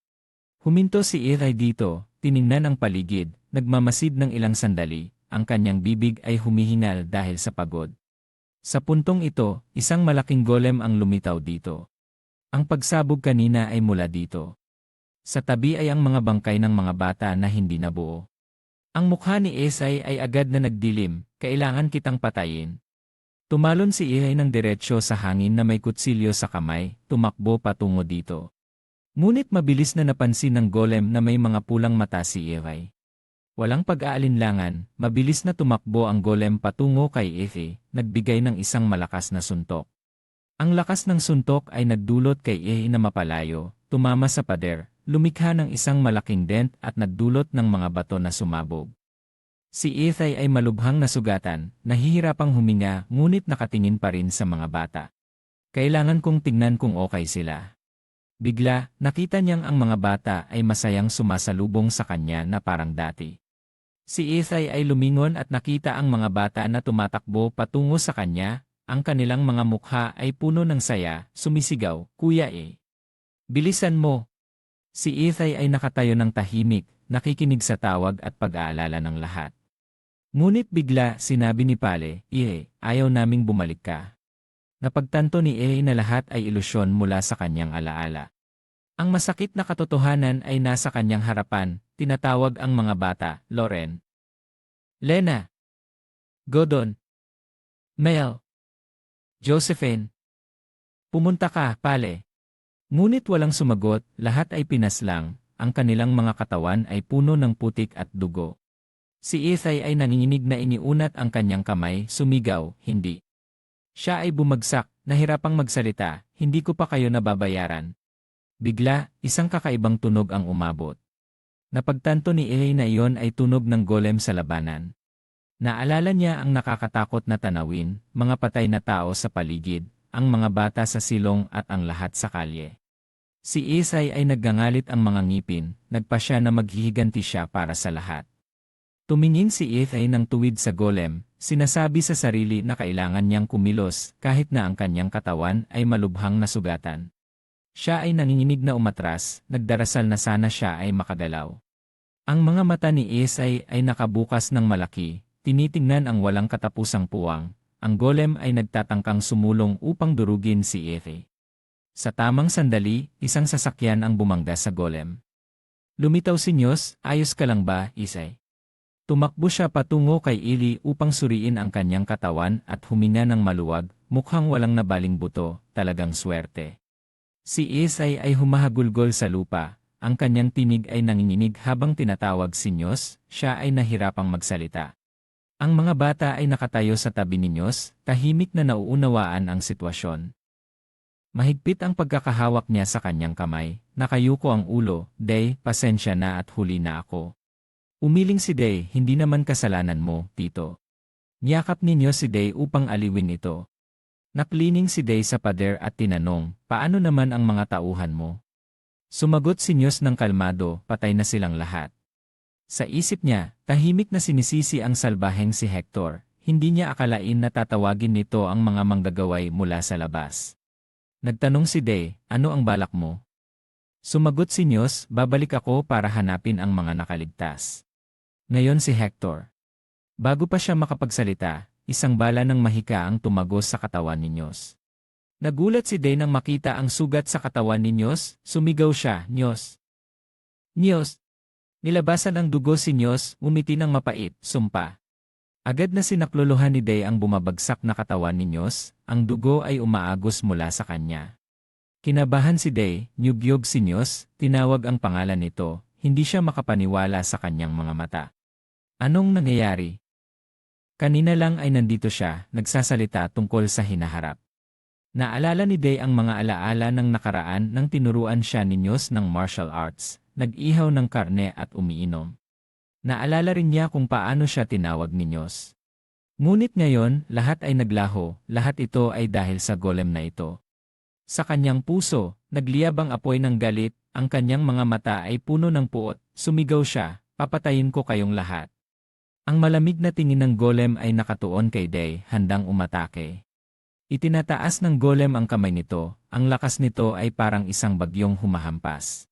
Huminto si Ere dito, tiningnan ang paligid, nagmamasid ng ilang sandali, ang kanyang bibig ay humihingal dahil sa pagod. Sa puntong ito, isang malaking golem ang lumitaw dito. Ang pagsabog kanina ay mula dito. Sa tabi ay ang mga bangkay ng mga bata na hindi nabuo. Ang mukha ni Esay ay agad na nagdilim, "Kailangan kitang patayin." Tumalon si Ere ng diretsyo sa hangin na may kutsilyo sa kamay, tumakbo patungo dito. Ngunit mabilis na napansin ng golem na may mga pulang mata si Ere. Walang pag-aalinlangan, mabilis na tumakbo ang golem patungo kay Ere, nagbigay ng isang malakas na suntok. Ang lakas ng suntok ay nagdulot kay Ere na mapalayo, tumama sa pader, lumikha ng isang malaking dent at nagdulot ng mga bato na sumabog. Si Ere ay malubhang nasugatan, nahihirapang huminga ngunit nakatingin pa rin sa mga bata. "Kailangan kong tingnan kung okay sila." Bigla, nakita niyang ang mga bata ay masayang sumasalubong sa kanya na parang dati. Si Ethay ay lumingon at nakita ang mga bata na tumatakbo patungo sa kanya, ang kanilang mga mukha ay puno ng saya, sumisigaw, "Kuya E. Bilisan mo!" Si Ethay ay nakatayo ng tahimik, nakikinig sa tawag at pag-aalala ng lahat. Ngunit bigla sinabi ni Pale, "E, ayaw naming bumalik ka." Napagtanto ni E na lahat ay ilusyon mula sa kanyang alaala. Ang masakit na katotohanan ay nasa kanyang harapan, tinatawag ang mga bata, Loren, Lena, Godon, Mel, Josephine. "Pumunta ka, Pale." Ngunit walang sumagot, lahat ay pinaslang, ang kanilang mga katawan ay puno ng putik at dugo. Si Ethay ay nanginginig na iniunat ang kanyang kamay, sumigaw, hindi. Siya ay bumagsak, nahirapang magsalita, hindi ko pa kayo nababayaran. Bigla, isang kakaibang tunog ang umabot. Napagtanto ni Ethay na iyon ay tunog ng golem sa labanan. Naalala niya ang nakakatakot na tanawin, mga patay na tao sa paligid, ang mga bata sa silong at ang lahat sa kalye. Si Ethay ay naggangalit ang mga ngipin, nagpasya na maghihiganti siya para sa lahat. Tumingin si Ethay ng tuwid sa golem, sinasabi sa sarili na kailangan niyang kumilos kahit na ang kanyang katawan ay malubhang nasugatan. Siya ay nanginginig na umatras, nagdarasal na sana siya ay makagalaw. Ang mga mata ni Ethay ay nakabukas ng malaki, tinitingnan ang walang katapusang puwang. Ang golem ay nagtatangkang sumulong upang durugin si Ethay. Sa tamang sandali, isang sasakyan ang bumangga sa golem. Lumitaw si Nyos, ayos ka lang ba, Ethay? Tumakbo siya patungo kay Ili upang suriin ang kanyang katawan at huminga ng maluwag, mukhang walang nabaling buto, talagang swerte. Si Ethay ay humahagulgol sa lupa, ang kanyang tinig ay nanginginig habang tinatawag si Nyos, siya ay nahirapang magsalita. Ang mga bata ay nakatayo sa tabi ni Nyos, tahimik na nauunawaan ang sitwasyon. Mahigpit ang pagkakahawak niya sa kanyang kamay, nakayuko ang ulo, Day, pasensya na at huli na ako. Umiling si Day, hindi naman kasalanan mo, tito. Niyakap ninyo si Day upang aliwin ito. Naklining si Day sa pader at tinanong, paano naman ang mga tauhan mo? Sumagot si Nyos ng kalmado, patay na silang lahat. Sa isip niya, tahimik na sinisisi ang salbaheng si Hector, hindi niya akalain na tatawagin nito ang mga manggagaway mula sa labas. Nagtanong si Day, ano ang balak mo? Sumagot si Nyos, babalik ako para hanapin ang mga nakaligtas. Ngayon si Hector. Bago pa siya makapagsalita, isang bala ng mahika ang tumagos sa katawan ni Nyos. Nagulat si Day nang makita ang sugat sa katawan ni Nyos, sumigaw siya, Nyos! Nyos! Nilabasan ang dugo si Nyos, umiti ng mapait, sumpa. Agad na sinaklolohan ni Day ang bumabagsak na katawan ni Nyos, ang dugo ay umaagos mula sa kanya. Kinabahan si Day, nyugyog si Nyos, tinawag ang pangalan nito, hindi siya makapaniwala sa kanyang mga mata. Anong nangyayari? Kanina lang ay nandito siya, nagsasalita tungkol sa hinaharap. Naalala ni Day ang mga alaala ng nakaraan nang tinuruan siya ni Nyos ng martial arts, nag-ihaw ng karne at umiinom. Naalala rin niya kung paano siya tinawag ni Nyos. Ngunit ngayon, lahat ay naglaho, lahat ito ay dahil sa golem na ito. Sa kanyang puso, nagliyab ang apoy ng galit, ang kanyang mga mata ay puno ng puot, sumigaw siya, papatayin ko kayong lahat. Ang malamig na tingin ng golem ay nakatuon kay Day, handang umatake. Itinataas ng golem ang kamay nito, ang lakas nito ay parang isang bagyong humahampas.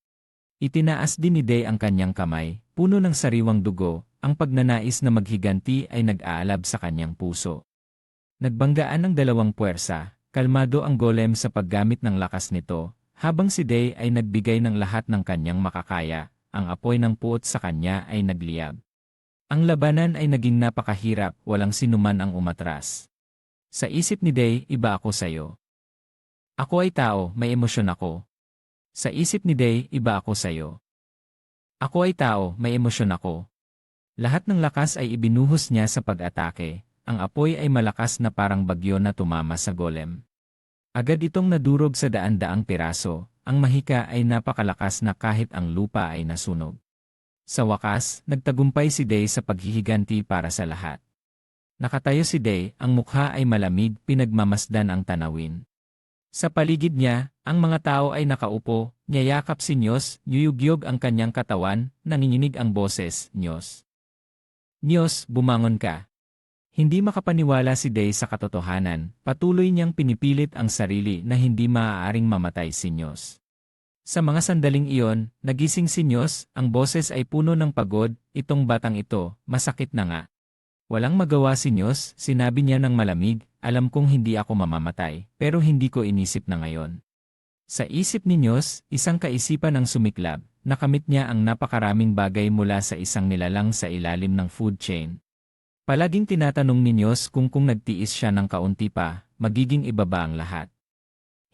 Itinaas din ni Day ang kanyang kamay, puno ng sariwang dugo, ang pagnanais na maghiganti ay nag-aalab sa kanyang puso. Nagbanggaan ng dalawang puwersa, kalmado ang golem sa paggamit ng lakas nito, habang si Day ay nagbigay ng lahat ng kanyang makakaya, ang apoy ng puot sa kanya ay nagliyab. Ang labanan ay naging napakahirap, walang sinuman ang umatras. Sa isip ni Day, iba ako sayo. Ako ay tao, may emosyon ako. Sa isip ni Day, iba ako sayo. Ako ay tao, may emosyon ako. Lahat ng lakas ay ibinuhos niya sa pag-atake, ang apoy ay malakas na parang bagyo na tumama sa golem. Agad itong nadurog sa daan-daang piraso, ang mahika ay napakalakas na kahit ang lupa ay nasunog. Sa wakas, nagtagumpay si Day sa paghihiganti para sa lahat. Nakatayo si Day, ang mukha ay malamig, pinagmamasdan ang tanawin. Sa paligid niya, ang mga tao ay nakaupo, niyayakap si Nyos, yuyugyog ang kanyang katawan, nanginginig ang boses, Nyos. Nyos, bumangon ka. Hindi makapaniwala si Day sa katotohanan, patuloy niyang pinipilit ang sarili na hindi maaaring mamatay si Nyos. Sa mga sandaling iyon, nagising si Nyos, ang boses ay puno ng pagod, itong batang ito, masakit na nga. Walang magawa si Nyos, sinabi niya ng malamig, alam kong hindi ako mamamatay, pero hindi ko inisip na ngayon. Sa isip ni Nyos, isang kaisipan ang sumiklab, nakamit niya ang napakaraming bagay mula sa isang nilalang sa ilalim ng food chain. Palaging tinatanong ni Nyos kung nagtiis siya ng kaunti pa, magiging iba ba ang lahat?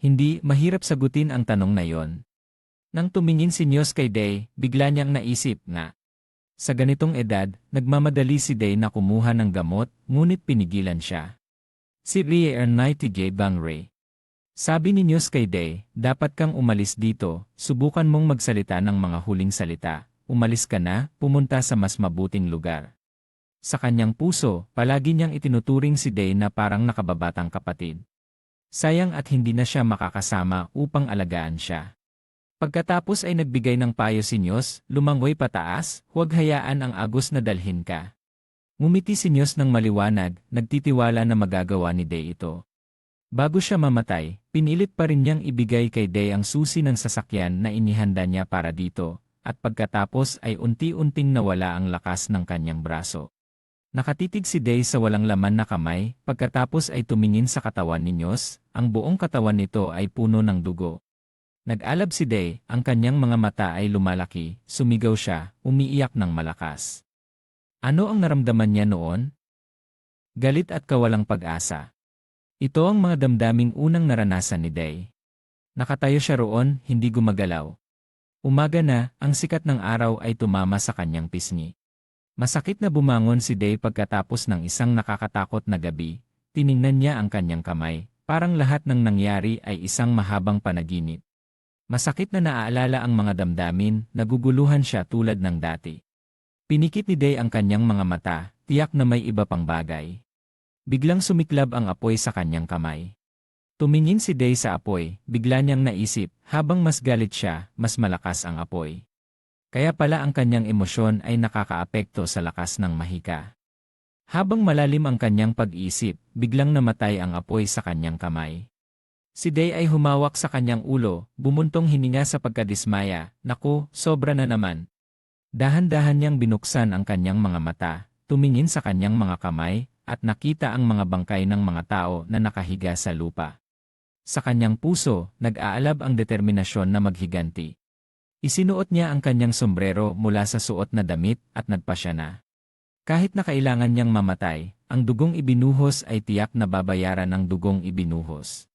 Hindi, mahirap sagutin ang tanong na yon. Nang tumingin si Nyos kay Day, bigla niyang naisip nga. Sa ganitong edad, nagmamadali si Day na kumuha ng gamot, ngunit pinigilan siya. Si Rie Nightingale Bangray. Sabi ni News kay Day, dapat kang umalis dito, subukan mong magsalita ng mga huling salita, umalis ka na, pumunta sa mas mabuting lugar. Sa kanyang puso, palagi niyang itinuturing si Day na parang nakababatang kapatid. Sayang at hindi na siya makakasama upang alagaan siya. Pagkatapos ay nagbigay ng payo si News, lumangoy pataas, huwag hayaan ang agos na dalhin ka. Ngumiti si News ng maliwanag, nagtitiwala na magagawa ni Day ito. Bago siya mamatay, pinilit pa rin niyang ibigay kay Day ang susi ng sasakyan na inihanda niya para dito, at pagkatapos ay unti-unting nawala ang lakas ng kanyang braso. Nakatitig si Day sa walang laman na kamay, pagkatapos ay tumingin sa katawan ni News, ang buong katawan nito ay puno ng dugo. Nag-alab si Day, ang kanyang mga mata ay lumalaki, sumigaw siya, umiiyak ng malakas. Ano ang naramdaman niya noon? Galit at kawalang pag-asa. Ito ang mga damdaming unang naranasan ni Day. Nakatayo siya roon, hindi gumagalaw. Umaga na, ang sikat ng araw ay tumama sa kanyang pisngi. Masakit na bumangon si Day pagkatapos ng isang nakakatakot na gabi. Tiningnan niya ang kanyang kamay, parang lahat ng nangyari ay isang mahabang panaginip. Masakit na naaalala ang mga damdamin, naguguluhan siya tulad ng dati. Pinikit ni Day ang kanyang mga mata, tiyak na may iba pang bagay. Biglang sumiklab ang apoy sa kanyang kamay. Tumingin si Day sa apoy, bigla niyang naisip, habang mas galit siya, mas malakas ang apoy. Kaya pala ang kanyang emosyon ay nakakaapekto sa lakas ng mahika. Habang malalim ang kanyang pag-iisip, biglang namatay ang apoy sa kanyang kamay. Si Day ay humawak sa kanyang ulo, bumuntong hininga sa pagkadismaya, naku, sobra na naman. Dahan-dahan niyang binuksan ang kanyang mga mata, tumingin sa kanyang mga kamay, at nakita ang mga bangkay ng mga tao na nakahiga sa lupa. Sa kanyang puso, nag-aalab ang determinasyon na maghiganti. Isinuot niya ang kanyang sombrero mula sa suot na damit at nagpasya na. Kahit na kailangan niyang mamatay, ang dugong ibinuhos ay tiyak na babayaran ng dugong ibinuhos.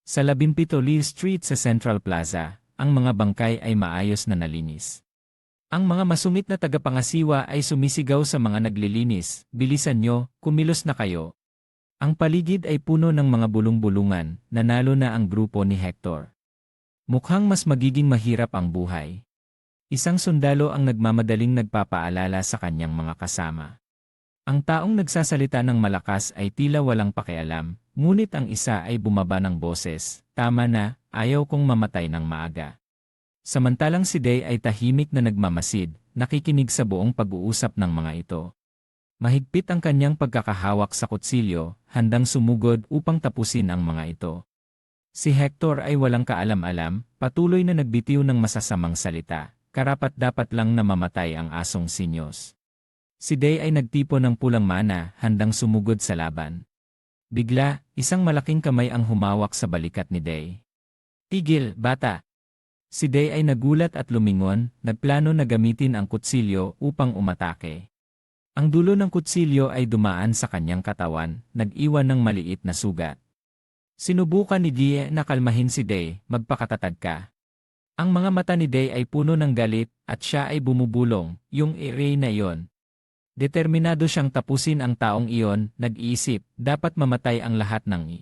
Sa 17 Lee Street sa Central Plaza, ang mga bangkay ay maayos na nalinis. Ang mga masungit na tagapangasiwa ay sumisigaw sa mga naglilinis, bilisan nyo, kumilos na kayo. Ang paligid ay puno ng mga bulong-bulungan, nanalo na ang grupo ni Hector. Mukhang mas magiging mahirap ang buhay. Isang sundalo ang nagmamadaling nagpapaalala sa kanyang mga kasama. Ang taong nagsasalita ng malakas ay tila walang pakialam, ngunit ang isa ay bumaba ng boses, tama na, ayaw kong mamatay ng maaga. Samantalang si Day ay tahimik na nagmamasid, nakikinig sa buong pag-uusap ng mga ito. Mahigpit ang kanyang pagkakahawak sa kutsilyo, handang sumugod upang tapusin ang mga ito. Si Hector ay walang kaalam-alam, patuloy na nagbitiw ng masasamang salita, karapat-dapat lang na mamatay ang asong sinyos. Si Day ay nagtipo ng pulang mana, handang sumugod sa laban. Bigla, isang malaking kamay ang humawak sa balikat ni Day. Tigil, bata! Si Day ay nagulat at lumingon, nagplano na gamitin ang kutsilyo upang umatake. Ang dulo ng kutsilyo ay dumaan sa kanyang katawan, nag-iwan ng maliit na sugat. Sinubukan ni Gie na kalmahin si Day, magpakatatag ka. Ang mga mata ni Day ay puno ng galit, at siya ay bumubulong, yung ere na iyon. Determinado siyang tapusin ang taong iyon, nag-iisip, dapat mamatay ang lahat ng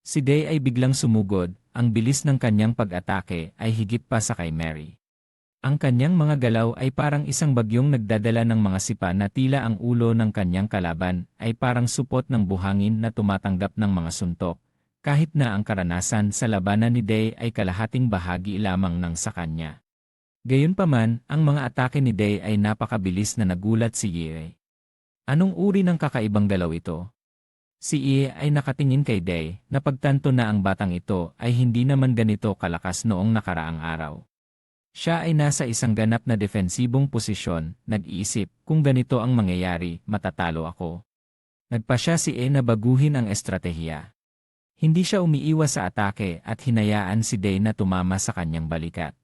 Si Day ay biglang sumugod, ang bilis ng kanyang pag-atake ay higit pa sa kay Mary. Ang kanyang mga galaw ay parang isang bagyong nagdadala ng mga sipa na tila ang ulo ng kanyang kalaban ay parang supot ng buhangin na tumatanggap ng mga suntok, kahit na ang karanasan sa labanan ni Day ay kalahating bahagi lamang ng sa kanya. Gayunpaman, ang mga atake ni Day ay napakabilis na nagulat si Ye. Anong uri ng kakaibang galaw ito? Si Ye ay nakatingin kay Day, napagtanto na ang batang ito ay hindi naman ganito kalakas noong nakaraang araw. Siya ay nasa isang ganap na defensibong posisyon, nag-iisip, kung ganito ang mangyayari, matatalo ako. Nagpasya si Ye na baguhin ang estratehiya. Hindi siya umiiwas sa atake at hinayaan si Day na tumama sa kanyang balikat.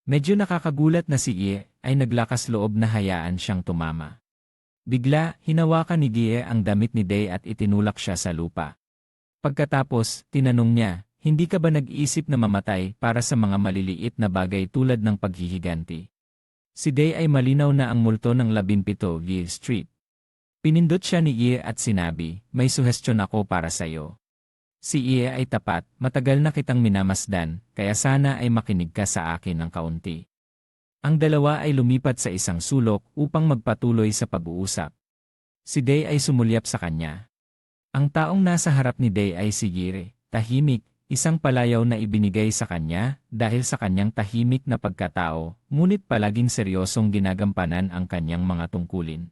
Medyo nakakagulat na si Gie ay naglakas loob na hayaan siyang tumama. Bigla, hinawakan ni Gie ang damit ni Day at itinulak siya sa lupa. Pagkatapos, tinanong niya, hindi ka ba nag-iisip na mamatay para sa mga maliliit na bagay tulad ng paghihiganti? Si Day ay malinaw na ang multo ng 17 Gill Street. Pinindot siya ni Ie at sinabi, may suhestyon ako para sa'yo. Si Ie ay tapat, matagal na kitang minamasdan, kaya sana ay makinig ka sa akin ng kaunti. Ang dalawa ay lumipat sa isang sulok upang magpatuloy sa pag-uusap. Si Day ay sumulyap sa kanya. Ang taong nasa harap ni Day ay si Gire, tahimik, isang palayaw na ibinigay sa kanya dahil sa kanyang tahimik na pagkatao, ngunit palaging seryosong ginagampanan ang kanyang mga tungkulin.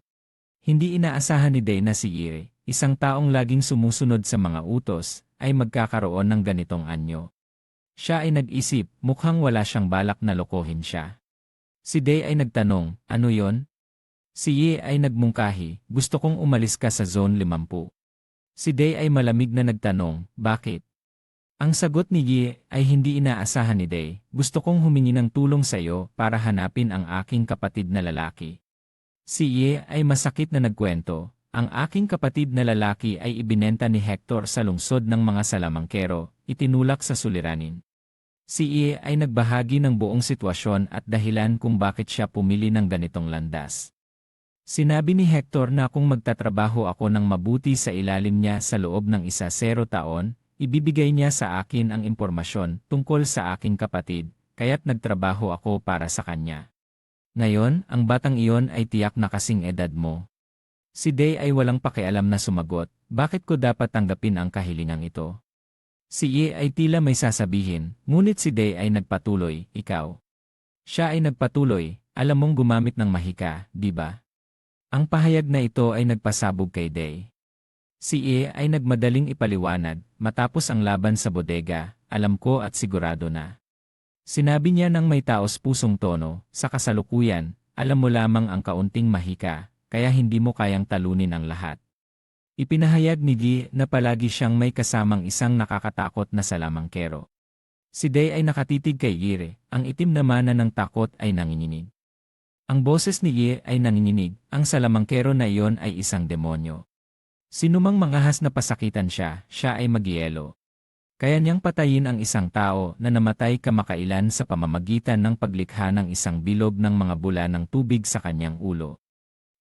Hindi inaasahan ni Day na si Gire, isang taong laging sumusunod sa mga utos, ay magkakaroon ng ganitong anyo. Siya ay nag-isip, mukhang wala siyang balak na lokohin siya. Si Day ay nagtanong, ano yon? Si Ye ay nagmungkahi, gusto kong umalis ka sa Zone 50. Si Day ay malamig na nagtanong, bakit? Ang sagot ni Ye ay hindi inaasahan ni Day, gusto kong humingi ng tulong sa iyo para hanapin ang aking kapatid na lalaki. Si Ye ay masakit na nagkwento, ang aking kapatid na lalaki ay ibinenta ni Hector sa lungsod ng mga salamangkero, itinulak sa suliranin. Si Ie ay nagbahagi ng buong sitwasyon at dahilan kung bakit siya pumili ng ganitong landas. Sinabi ni Hector na kung magtatrabaho ako ng mabuti sa ilalim niya sa loob ng 10 taon, ibibigay niya sa akin ang impormasyon tungkol sa aking kapatid, kaya't nagtrabaho ako para sa kanya. Ngayon, ang batang iyon ay tiyak na kasing edad mo. Si Day ay walang pakialam na sumagot, bakit ko dapat tanggapin ang kahilingang ito? Si Ye ay tila may sasabihin, ngunit si Day ay nagpatuloy, ikaw. Siya ay nagpatuloy, alam mong gumamit ng mahika, di ba? Ang pahayag na ito ay nagpasabog kay Day. Si Ye ay nagmadaling ipaliwanag, matapos ang laban sa bodega, alam ko at sigurado na. Sinabi niya ng may taos-pusong tono, sa kasalukuyan, alam mo lamang ang kaunting mahika, kaya hindi mo kayang talunin ang lahat. Ipinahayag ni Gi na palagi siyang may kasamang isang nakakatakot na salamangkero. Si Day ay nakatitig kay Gire, ang itim na mana ng takot ay nanginginig. Ang boses ni Gi ay nanginginig, ang salamangkero na iyon ay isang demonyo. Sinumang mangahas na pasakitan siya, siya ay magyelo. Kaya niyang patayin ang isang tao na namatay kamakailan sa pamamagitan ng paglikha ng isang bilog ng mga bula ng tubig sa kanyang ulo.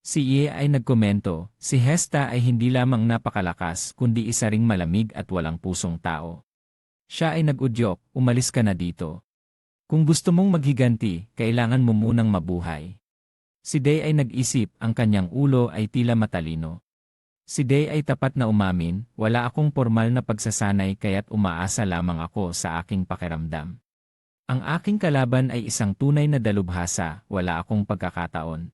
Si Ie ay nagkomento, si Hesta ay hindi lamang napakalakas kundi isa ring malamig at walang pusong tao. Siya ay nag-udyok, umalis ka na dito. Kung gusto mong maghiganti, kailangan mo munang mabuhay. Si Day ay nag-isip, ang kanyang ulo ay tila matalino. Si Day ay tapat na umamin, wala akong formal na pagsasanay kaya't umaasa lamang ako sa aking pakiramdam. Ang aking kalaban ay isang tunay na dalubhasa, wala akong pagkakataon.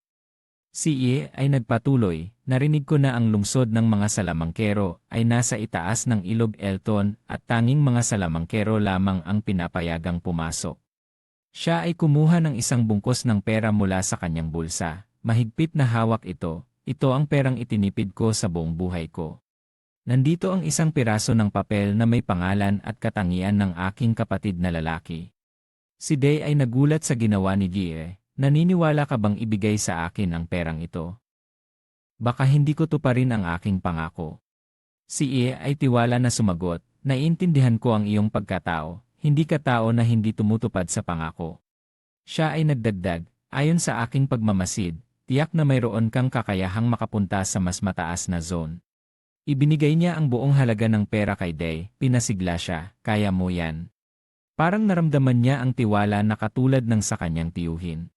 Si Ie ay nagpatuloy, narinig ko na ang lungsod ng mga salamangkero ay nasa itaas ng ilog Elton at tanging mga salamangkero lamang ang pinapayagang pumasok. Siya ay kumuha ng isang bungkos ng pera mula sa kanyang bulsa, mahigpit na hawak ito ang perang itinipid ko sa buong buhay ko. Nandito ang isang piraso ng papel na may pangalan at katangian ng aking kapatid na lalaki. Si Day ay nagulat sa ginawa ni Gie. Naniniwala ka bang ibigay sa akin ang perang ito? Baka hindi ko tuparin ang aking pangako. Si Ie ay tiwala na sumagot, naiintindihan ko ang iyong pagkatao, hindi ka tao na hindi tumutupad sa pangako. Siya ay nagdagdag, ayon sa aking pagmamasid, tiyak na mayroon kang kakayahang makapunta sa mas mataas na zone. Ibinigay niya ang buong halaga ng pera kay Day, pinasigla siya, kaya mo yan. Parang naramdaman niya ang tiwala na katulad ng sa kanyang tiyuhin.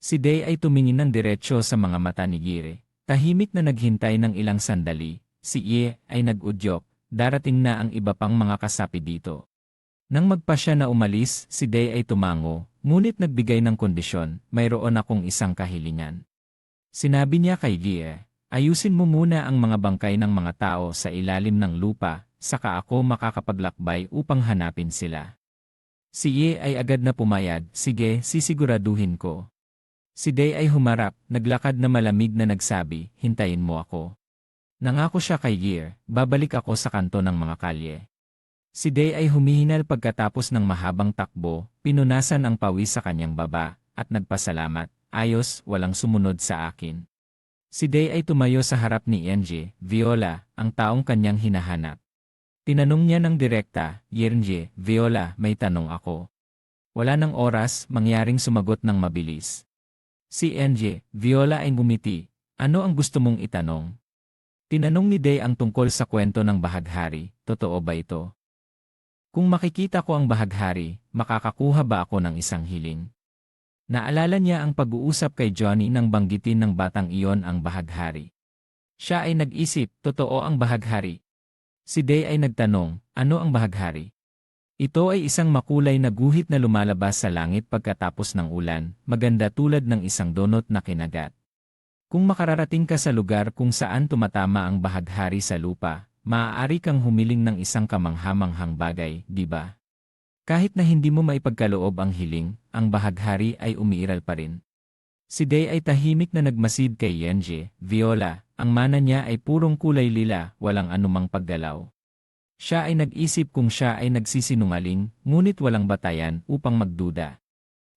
Si Day ay tumingin ng diretsyo sa mga mata ni Gire. Tahimik na naghintay ng ilang sandali, si Ie ay nag-udyok, darating na ang iba pang mga kasapi dito. Nang magpa siya na umalis, si Day ay tumango, ngunit nagbigay ng kondisyon, mayroon akong isang kahilingan. Sinabi niya kay Gie, ayusin mo muna ang mga bangkay ng mga tao sa ilalim ng lupa, saka ako makakapaglakbay upang hanapin sila. Si Ie ay agad na pumayag, sige, sisiguraduhin ko. Si Day ay humarap, naglakad na malamig na nagsabi, hintayin mo ako. Nangako siya kay Gie, babalik ako sa kanto ng mga kalye. Si Day ay humihinal pagkatapos ng mahabang takbo, pinunasan ang pawis sa kanyang baba, at nagpasalamat, ayos, walang sumunod sa akin. Si Day ay tumayo sa harap ni Yenje, Viola, ang taong kanyang hinahanap. Tinanong niya ng direkta, Yenje, Viola, may tanong ako. Wala ng oras, mangyaring sumagot ng mabilis. Si NJ, Viola ay ngumiti. Ano ang gusto mong itanong? Tinanong ni Day ang tungkol sa kwento ng bahaghari, totoo ba ito? Kung makikita ko ang bahaghari, makakakuha ba ako ng isang hiling? Naalala niya ang pag-uusap kay Johnny nang banggitin ng batang iyon ang bahaghari. Siya ay nag-isip, totoo ang bahaghari. Si Day ay nagtanong, ano ang bahaghari? Ito ay isang makulay na guhit na lumalabas sa langit pagkatapos ng ulan, maganda tulad ng isang donut na kinagat. Kung makararating ka sa lugar kung saan tumatama ang bahaghari sa lupa, maaari kang humiling ng isang kamanghamanghang bagay, di ba? Kahit na hindi mo maipagkaloob ang hiling, ang bahaghari ay umiiral pa rin. Si Day ay tahimik na nagmasid kay Yenje, Viola, ang mana niya ay purong kulay lila, walang anumang paggalaw. Siya ay nag-isip kung siya ay nagsisinungaling, ngunit walang batayan upang magduda.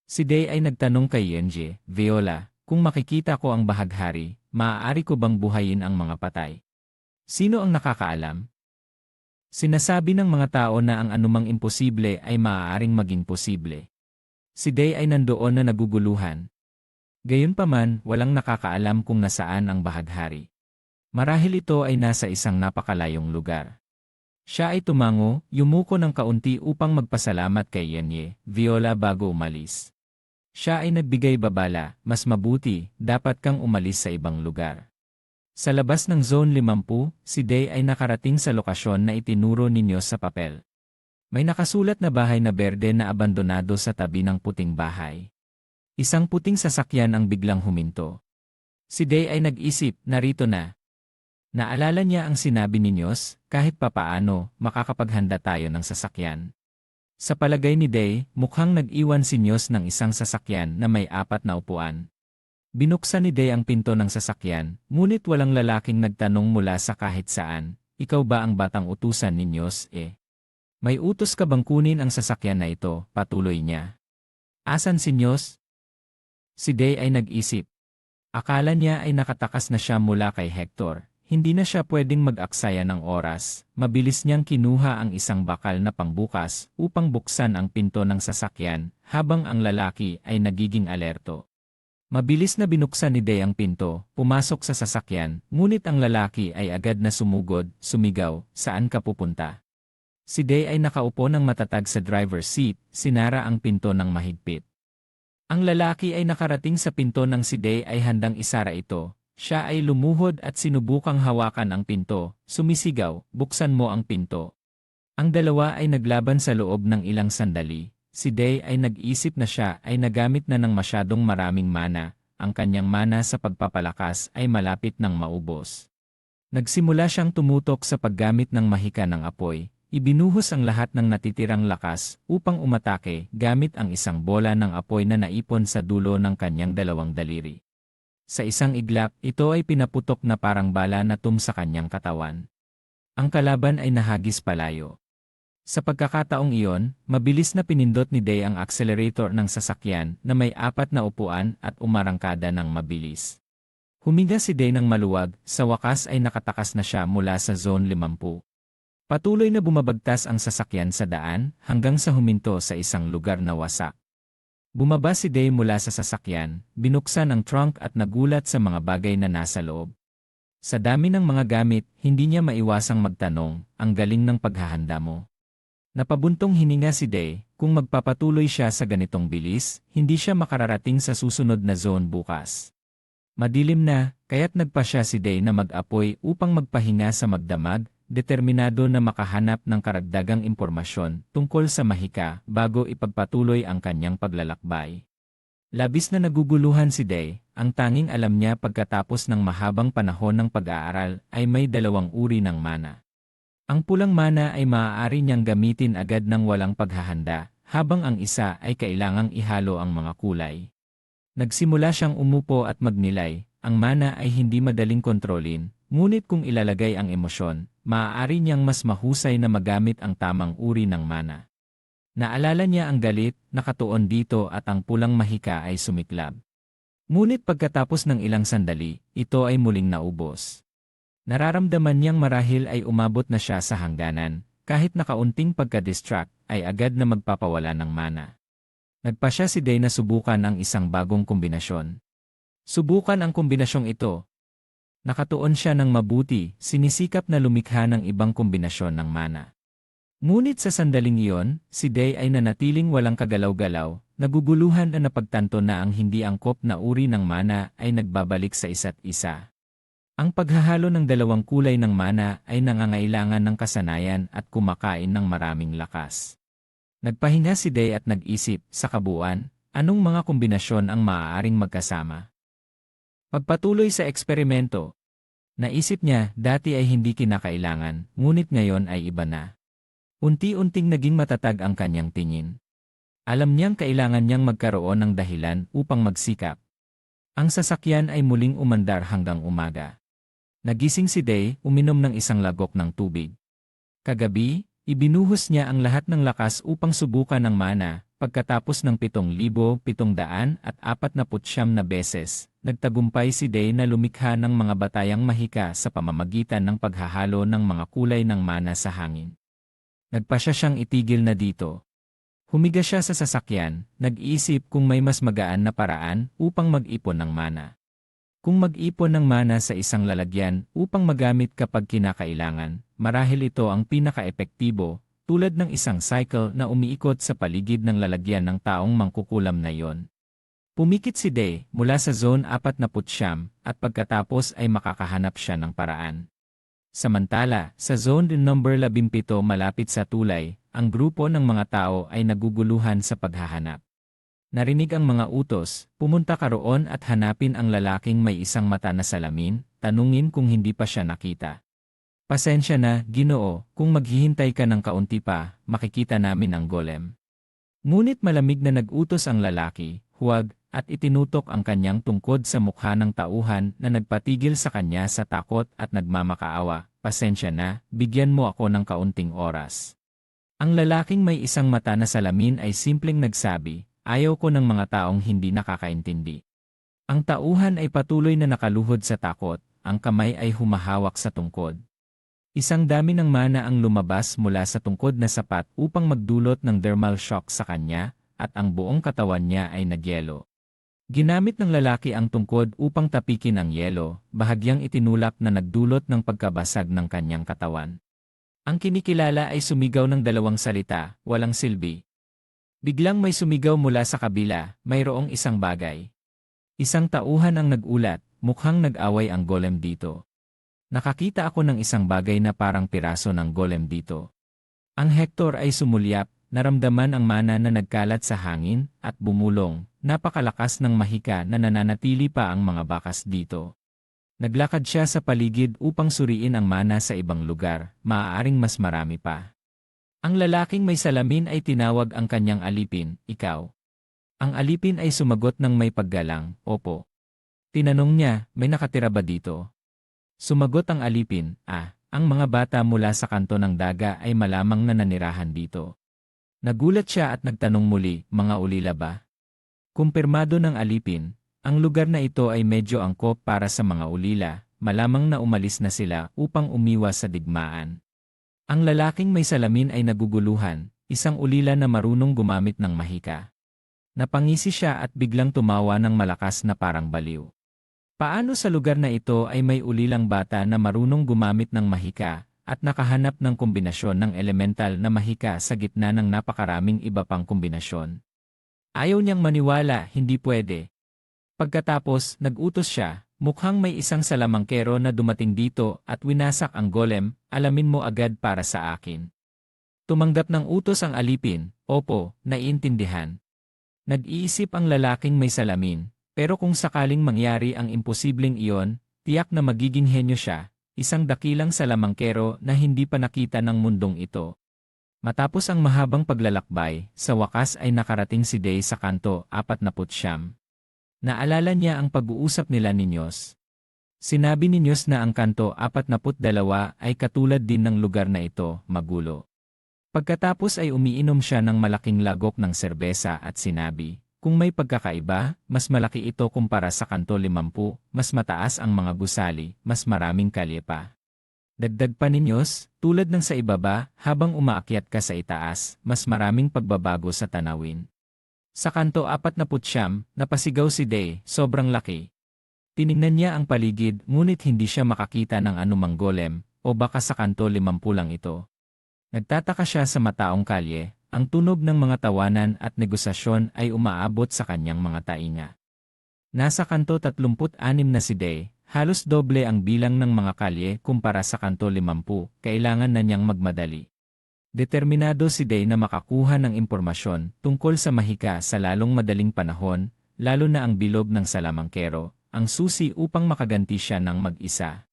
Si Day ay nagtanong kay Yenje, Viola, kung makikita ko ang bahaghari, maaari ko bang buhayin ang mga patay? Sino ang nakakaalam? Sinasabi ng mga tao na ang anumang imposible ay maaaring maging posible. Si Day ay nandoon na naguguluhan. Gayunpaman, walang nakakaalam kung nasaan ang bahaghari. Marahil ito ay nasa isang napakalayong lugar. Siya ay tumango, yumuko ng kaunti upang magpasalamat kay Yenye, Viola bago umalis. Siya ay nagbigay babala, mas mabuti, dapat kang umalis sa ibang lugar. Sa labas ng Zone 50, si Day ay nakarating sa lokasyon na itinuro ninyo sa papel. May nakasulat na bahay na berde na abandonado sa tabi ng puting bahay. Isang puting sasakyan ang biglang huminto. Si Day ay nag-isip, narito na. Naalala niya ang sinabi ni Nyos, kahit papaano, makakapaghanda tayo ng sasakyan. Sa palagay ni Day, mukhang nag-iwan si Nyos ng isang sasakyan na may 4 na upuan. Binuksan ni Day ang pinto ng sasakyan, ngunit walang lalaking nagtanong mula sa kahit saan, ikaw ba ang batang utusan ni Nyos May utos ka bang kunin ang sasakyan na ito, patuloy niya. Asan si Nyos? Si Day ay nag-isip. Akala niya ay nakatakas na siya mula kay Hector. Hindi na siya pwedeng mag-aksaya ng oras, mabilis niyang kinuha ang isang bakal na pangbukas upang buksan ang pinto ng sasakyan habang ang lalaki ay nagiging alerto. Mabilis na binuksan ni Day ang pinto, pumasok sa sasakyan, ngunit ang lalaki ay agad na sumugod, sumigaw, saan ka pupunta? Si Day ay nakaupo ng matatag sa driver's seat, sinara ang pinto ng mahigpit. Ang lalaki ay nakarating sa pinto ng si Day ay handang isara ito. Siya ay lumuhod at sinubukang hawakan ang pinto, sumisigaw, buksan mo ang pinto. Ang dalawa ay naglaban sa loob ng ilang sandali. Si Day ay nag-isip na siya ay nagamit na ng masyadong maraming mana, ang kanyang mana sa pagpapalakas ay malapit nang maubos. Nagsimula siyang tumutok sa paggamit ng mahika ng apoy, ibinuhos ang lahat ng natitirang lakas upang umatake gamit ang isang bola ng apoy na naipon sa dulo ng kanyang dalawang daliri. Sa isang iglap, ito ay pinaputok na parang bala na sa kanyang katawan. Ang kalaban ay nahagis palayo. Sa pagkakataong iyon, mabilis na pinindot ni Day ang accelerator ng sasakyan na may 4 na upuan at umarangkada ng mabilis. Huminga si Day ng maluwag, sa wakas ay nakatakas na siya mula sa Zone 50. Patuloy na bumabagtas ang sasakyan sa daan hanggang sa huminto sa isang lugar na wasak. Bumaba si Day mula sa sasakyan, binuksan ang trunk at nagulat sa mga bagay na nasa loob. Sa dami ng mga gamit, hindi niya maiwasang magtanong, ang galing ng paghahanda mo. Napabuntong hininga si Day, kung magpapatuloy siya sa ganitong bilis, hindi siya makararating sa susunod na zone bukas. Madilim na, kaya't nagpa siya si Day na mag-apoy upang magpahinga sa magdamag, determinado na makahanap ng karagdagang impormasyon tungkol sa mahika bago ipagpatuloy ang kanyang paglalakbay. Labis na naguguluhan si Day, ang tanging alam niya pagkatapos ng mahabang panahon ng pag-aaral ay may 2 uri ng mana. Ang pulang mana ay maaari niyang gamitin agad ng walang paghahanda, habang ang isa ay kailangang ihalo ang mga kulay. Nagsimula siyang umupo at magnilay, ang mana ay hindi madaling kontrolin, ngunit kung ilalagay ang emosyon, maaari niyang mas mahusay na magamit ang tamang uri ng mana. Naalala niya ang galit, nakatuon dito at ang pulang mahika ay sumiklab. Ngunit pagkatapos ng ilang sandali, ito ay muling naubos. Nararamdaman niyang marahil ay umabot na siya sa hangganan, kahit nakaunting pagka-distract ay agad na magpapawala ng mana. Nagpa siya si Day na subukan ang isang bagong kombinasyon. Subukan ang kombinasyong ito. Nakatuon siya ng mabuti, sinisikap na lumikha ng ibang kombinasyon ng mana. Ngunit sa sandaling iyon, si Day ay nanatiling walang kagalaw-galaw, naguguluhan na napagtanto na ang hindi angkop na uri ng mana ay nagbabalik sa isa't isa. Ang paghahalo ng dalawang kulay ng mana ay nangangailangan ng kasanayan at kumakain ng maraming lakas. Nagpahinga si Day at nag-isip, sa kabuuan, anong mga kombinasyon ang maaaring magkasama. Pagpatuloy sa eksperimento, naisip niya dati ay hindi kinakailangan, ngunit ngayon ay iba na. Unti-unting naging matatag ang kanyang tingin. Alam niyang kailangan niyang magkaroon ng dahilan upang magsikap. Ang sasakyan ay muling umandar hanggang umaga. Nagising si Day, uminom ng isang lagok ng tubig. Kagabi, ibinuhos niya ang lahat ng lakas upang subukan ng mana. Pagkatapos ng 7,749 na beses, nagtagumpay si Day na lumikha ng mga batayang mahika sa pamamagitan ng paghahalo ng mga kulay ng mana sa hangin. Nagpasya siyang itigil na dito. Humiga siya sa sasakyan, nag-iisip kung may mas magaan na paraan upang mag-ipon ng mana. Kung mag-ipon ng mana sa isang lalagyan upang magamit kapag kinakailangan, marahil ito ang pinaka-epektibo, tulad ng isang cycle na umiikot sa paligid ng lalagyan ng taong mangkukulam na iyon. Pumikit si Day mula sa Zone 49 at pagkatapos ay makakahanap siya ng paraan. Samantala, sa Zone number 17 malapit sa tulay, ang grupo ng mga tao ay naguguluhan sa paghahanap. Narinig ang mga utos, pumunta ka roon at hanapin ang lalaking may isang mata na salamin, tanungin kung hindi pa siya nakita. Pasensya na, Ginoo, kung maghihintay ka ng kaunti pa, makikita namin ang golem. Ngunit malamig na nag-utos ang lalaki, huwag, at itinutok ang kanyang tungkod sa mukha ng tauhan na nagpatigil sa kanya sa takot at nagmamakaawa. Pasensya na, bigyan mo ako ng kaunting oras. Ang lalaking may isang mata na salamin ay simpleng nagsabi, ayaw ko ng mga taong hindi nakakaintindi. Ang tauhan ay patuloy na nakaluhod sa takot, ang kamay ay humahawak sa tungkod. Isang dami ng mana ang lumabas mula sa tungkod na sapat upang magdulot ng thermal shock sa kanya, at ang buong katawan niya ay nagyelo. Ginamit ng lalaki ang tungkod upang tapikin ang yelo, bahagyang itinulak na nagdulot ng pagkabasag ng kanyang katawan. Ang kinikilala ay sumigaw ng dalawang salita, walang silbi. Biglang may sumigaw mula sa kabila, mayroong isang bagay. Isang tauhan ang nagulat, mukhang nag-away ang golem dito. Nakakita ako ng isang bagay na parang piraso ng golem dito. Ang Hector ay sumulyap, naramdaman ang mana na nagkalat sa hangin, at bumulong, napakalakas ng mahika na nananatili pa ang mga bakas dito. Naglakad siya sa paligid upang suriin ang mana sa ibang lugar, maaaring mas marami pa. Ang lalaking may salamin ay tinawag ang kanyang alipin, ikaw. Ang alipin ay sumagot ng may paggalang, opo. Tinanong niya, may nakatira ba dito? Sumagot ang alipin, ang mga bata mula sa kanto ng daga ay malamang na nanirahan dito. Nagulat siya at nagtanong muli, mga ulila ba? Kumpirmado ng alipin, ang lugar na ito ay medyo angkop para sa mga ulila, malamang na umalis na sila upang umiwas sa digmaan. Ang lalaking may salamin ay naguguluhan, isang ulila na marunong gumamit ng mahika. Napangisi siya at biglang tumawa ng malakas na parang baliw. Paano sa lugar na ito ay may ulilang bata na marunong gumamit ng mahika at nakahanap ng kombinasyon ng elemental na mahika sa gitna ng napakaraming iba pang kombinasyon? Ayaw niyang maniwala, hindi pwede. Pagkatapos, nag-utos siya, mukhang may isang salamangkero na dumating dito at winasak ang golem, alamin mo agad para sa akin. Tumanggap ng utos ang alipin, opo, naiintindihan. Nag-iisip ang lalaking may salamin. Pero kung sakaling mangyari ang imposibleng iyon, tiyak na magiging henyo siya, isang dakilang salamangkero na hindi pa nakita ng mundong ito. Matapos ang mahabang paglalakbay, sa wakas ay nakarating si Day sa kanto 49. Naalala niya ang pag-uusap nila ni Nyos. Sinabi ni Nyos na ang kanto 42 ay katulad din ng lugar na ito, magulo. Pagkatapos ay umiinom siya ng malaking lagok ng serbesa at sinabi, kung may pagkakaiba, mas malaki ito kumpara sa kanto 50, mas mataas ang mga gusali, mas maraming kalye pa. Dagdag pa ninyos, tulad ng sa ibaba, habang umaakyat ka sa itaas, mas maraming pagbabago sa tanawin. Sa kanto 49, napasigaw si Day, sobrang laki. Tiningnan niya ang paligid ngunit hindi siya makakita ng anumang golem o baka sa kanto 50 lang ito. Nagtataka siya sa mataong kalye, ang tunog ng mga tawanan at negosasyon ay umaabot sa kanyang mga tainga. Nasa kanto 36 na si Day, halos doble ang bilang ng mga kalye kumpara sa kanto 50, kailangan na niyang magmadali. Determinado si Day na makakuha ng impormasyon tungkol sa mahika sa lalong madaling panahon, lalo na ang bilog ng salamangkero, ang susi upang makaganti siya ng mag-isa.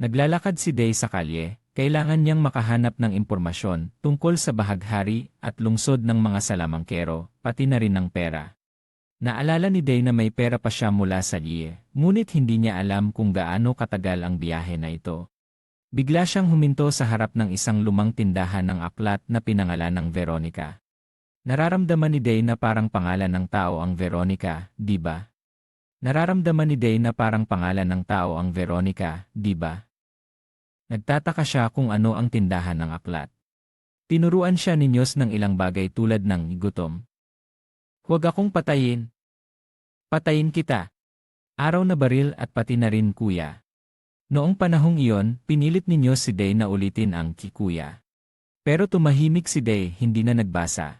Naglalakad si Day sa kalye, kailangan niyang makahanap ng impormasyon tungkol sa bahaghari at lungsod ng mga salamangkero, pati na rin ng pera. Naalala ni Day na may pera pa siya mula sa Lie, ngunit hindi niya alam kung gaano katagal ang biyahe na ito. Bigla siyang huminto sa harap ng isang lumang tindahan ng aklat na pinangalan ng Veronica. Nararamdaman ni Day na parang pangalan ng tao ang Veronica, di ba? Nararamdaman ni Day na parang pangalan ng tao ang Veronica, di ba? Nagtataka siya kung ano ang tindahan ng aklat. Tinuruan siya ni Diyos ng ilang bagay tulad ng gutom. Huwag akong patayin. Patayin kita. Araw na baril at pati na rin kuya. Noong panahong iyon, pinilit ni Diyos si Day na ulitin ang kikuya. Pero tumahimik si Day, hindi na nagbasa.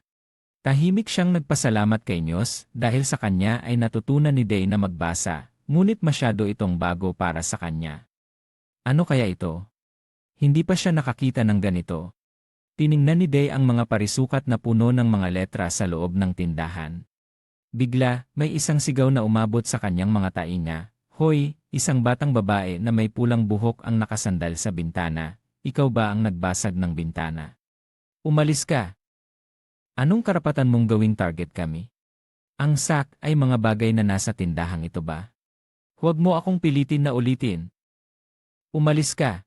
Tahimik siyang nagpasalamat kay Diyos dahil sa kanya ay natutunan ni Day na magbasa, ngunit masyado itong bago para sa kanya. Ano kaya ito? Hindi pa siya nakakita ng ganito. Tiningnan ni Day ang mga parisukat na puno ng mga letra sa loob ng tindahan. Bigla, may isang sigaw na umabot sa kanyang mga tainga. Hoy, isang batang babae na may pulang buhok ang nakasandal sa bintana. Ikaw ba ang nagbasag ng bintana? Umalis ka! Anong karapatan mong gawing target kami? Ang sak ay mga bagay na nasa tindahang ito ba? Huwag mo akong pilitin na ulitin. Umalis ka!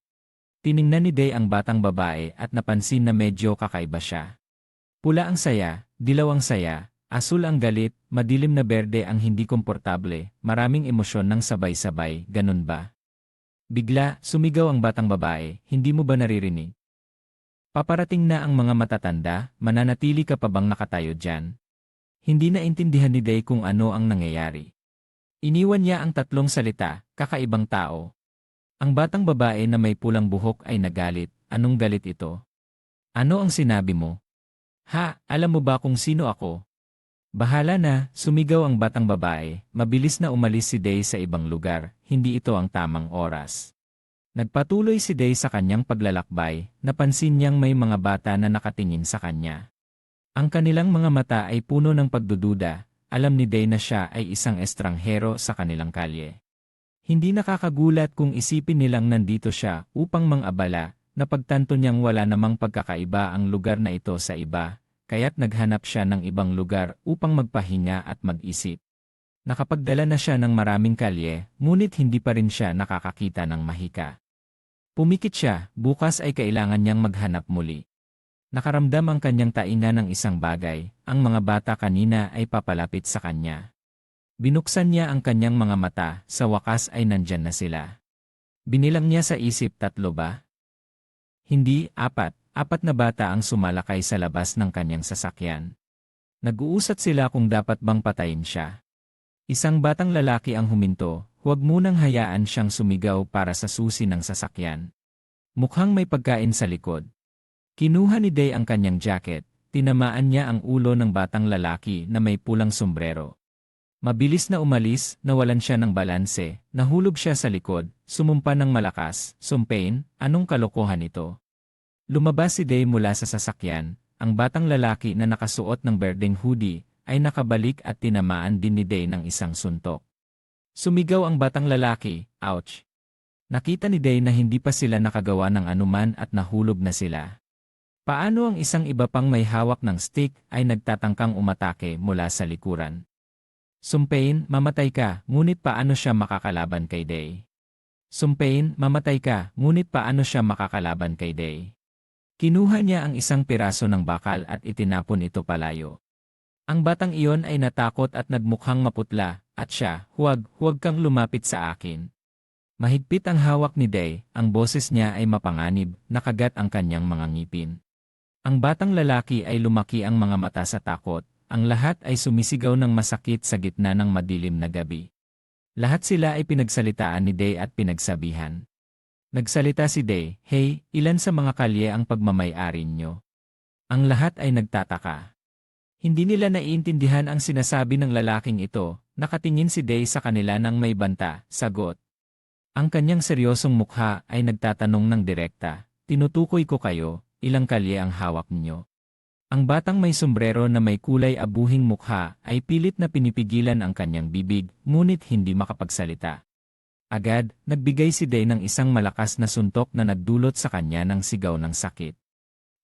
Tiningnan ni Day ang batang babae at napansin na medyo kakaiba siya. Pula ang saya, dilaw ang saya, asul ang galit, madilim na berde ang hindi komportable, maraming emosyon ng sabay-sabay, ganun ba? Bigla, sumigaw ang batang babae, hindi mo ba naririnig? Paparating na ang mga matatanda, mananatili ka pa bang nakatayo dyan? Hindi na intindihan ni Day kung ano ang nangyayari. Iniwan niya ang tatlong salita, kakaibang tao. Ang batang babae na may pulang buhok ay nagalit. Anong galit ito? Ano ang sinabi mo? Ha, alam mo ba kung sino ako? Bahala na, sumigaw ang batang babae. Mabilis na umalis si Day sa ibang lugar, hindi ito ang tamang oras. Nagpatuloy si Day sa kanyang paglalakbay, napansin niyang may mga bata na nakatingin sa kanya. Ang kanilang mga mata ay puno ng pagdududa, alam ni Day na siya ay isang estranghero sa kanilang kalye. Hindi nakakagulat kung isipin nilang nandito siya upang mangabala, napagtanto niyang wala namang pagkakaiba ang lugar na ito sa iba, kaya't naghanap siya ng ibang lugar upang magpahinga at mag-isip. Nakapagdala na siya ng maraming kalye, ngunit hindi pa rin siya nakakakita ng mahika. Pumikit siya, bukas ay kailangan niyang maghanap muli. Nakaramdam ang kanyang tainga ng isang bagay, ang mga bata kanina ay papalapit sa kanya. Binuksan niya ang kanyang mga mata, sa wakas ay nandyan na sila. Binilang niya sa isip, 3 ba? Hindi, 4. 4 na bata ang sumalakay sa labas ng kanyang sasakyan. Nag-uusat sila kung dapat bang patayin siya. Isang batang lalaki ang huminto, huwag munang hayaan siyang sumigaw para sa susi ng sasakyan. Mukhang may pagkain sa likod. Kinuha ni Day ang kanyang jacket, tinamaan niya ang ulo ng batang lalaki na may pulang sombrero. Mabilis na umalis, nawalan siya ng balanse, nahulog siya sa likod, sumumpa ng malakas, Sumpain, anong kalokohan ito? Lumabas si Day mula sa sasakyan, ang batang lalaki na nakasuot ng berdeng hoodie, ay nakabalik at tinamaan din ni Day ng isang suntok. Sumigaw ang batang lalaki, ouch! Nakita ni Day na hindi pa sila nakagawa ng anuman at nahulog na sila. Paano ang isang iba pang may hawak ng stick ay nagtatangkang umatake mula sa likuran? Sumpain, mamatay ka, ngunit paano siya makakalaban kay Day? Sumpain, mamatay ka, ngunit paano siya makakalaban kay Day? Kinuha niya ang isang piraso ng bakal at itinapon ito palayo. Ang batang iyon ay natakot at nagmukhang maputla, at siya, huwag kang lumapit sa akin. Mahigpit ang hawak ni Day, ang boses niya ay mapanganib, nakagat ang kanyang mga ngipin. Ang batang lalaki ay lumaki ang mga mata sa takot. Ang lahat ay sumisigaw ng masakit sa gitna ng madilim na gabi. Lahat sila ay pinagsalitaan ni Day at pinagsabihan. Nagsalita si Day, "Hey, ilan sa mga kalye ang pagmamay-ari nyo?" Ang lahat ay nagtataka. Hindi nila naiintindihan ang sinasabi ng lalaking ito. Nakatingin si Day sa kanila ng may banta, sagot. Ang kanyang seryosong mukha ay nagtatanong ng direkta, "Tinutukoy ko kayo, ilang kalye ang hawak niyo?" Ang batang may sombrero na may kulay abuhing mukha ay pilit na pinipigilan ang kanyang bibig, ngunit hindi makapagsalita. Agad, nagbigay si Day ng isang malakas na suntok na nagdulot sa kanya ng sigaw ng sakit.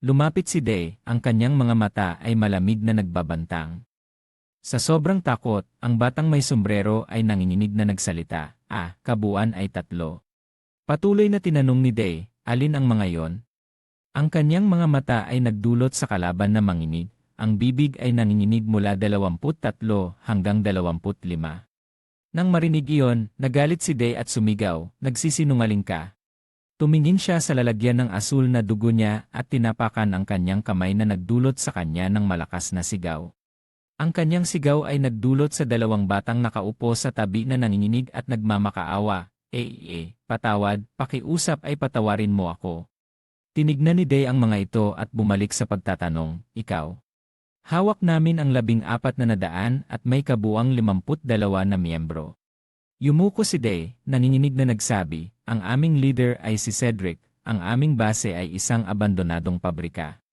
Lumapit si Day, ang kanyang mga mata ay malamig na nagbabantang. Sa sobrang takot, ang batang may sombrero ay nanginginig na nagsalita, kabuuan ay 3. Patuloy na tinanong ni Day, alin ang mga yon? Ang kanyang mga mata ay nagdulot sa kalaban na manginig, ang bibig ay nanginginig mula 23 hanggang 25. Nang marinig iyon, nagalit si Day at sumigaw, "Nagsisinungaling ka." Tumingin siya sa lalagyan ng asul na dugo niya at tinapakan ang kanyang kamay na nagdulot sa kanya ng malakas na sigaw. Ang kanyang sigaw ay nagdulot sa 2 batang nakaupo sa tabi na nanginginig at nagmamakaawa, patawad, pakiusap ay patawarin mo ako." Tinignan ni Day ang mga ito at bumalik sa pagtatanong, "Ikaw?" "Hawak namin ang 14 na nadaan at may kabuang 52 na miyembro." Yumuko si Day, nanginginig na nagsabi, "Ang aming leader ay si Cedric, ang aming base ay isang abandonadong pabrika."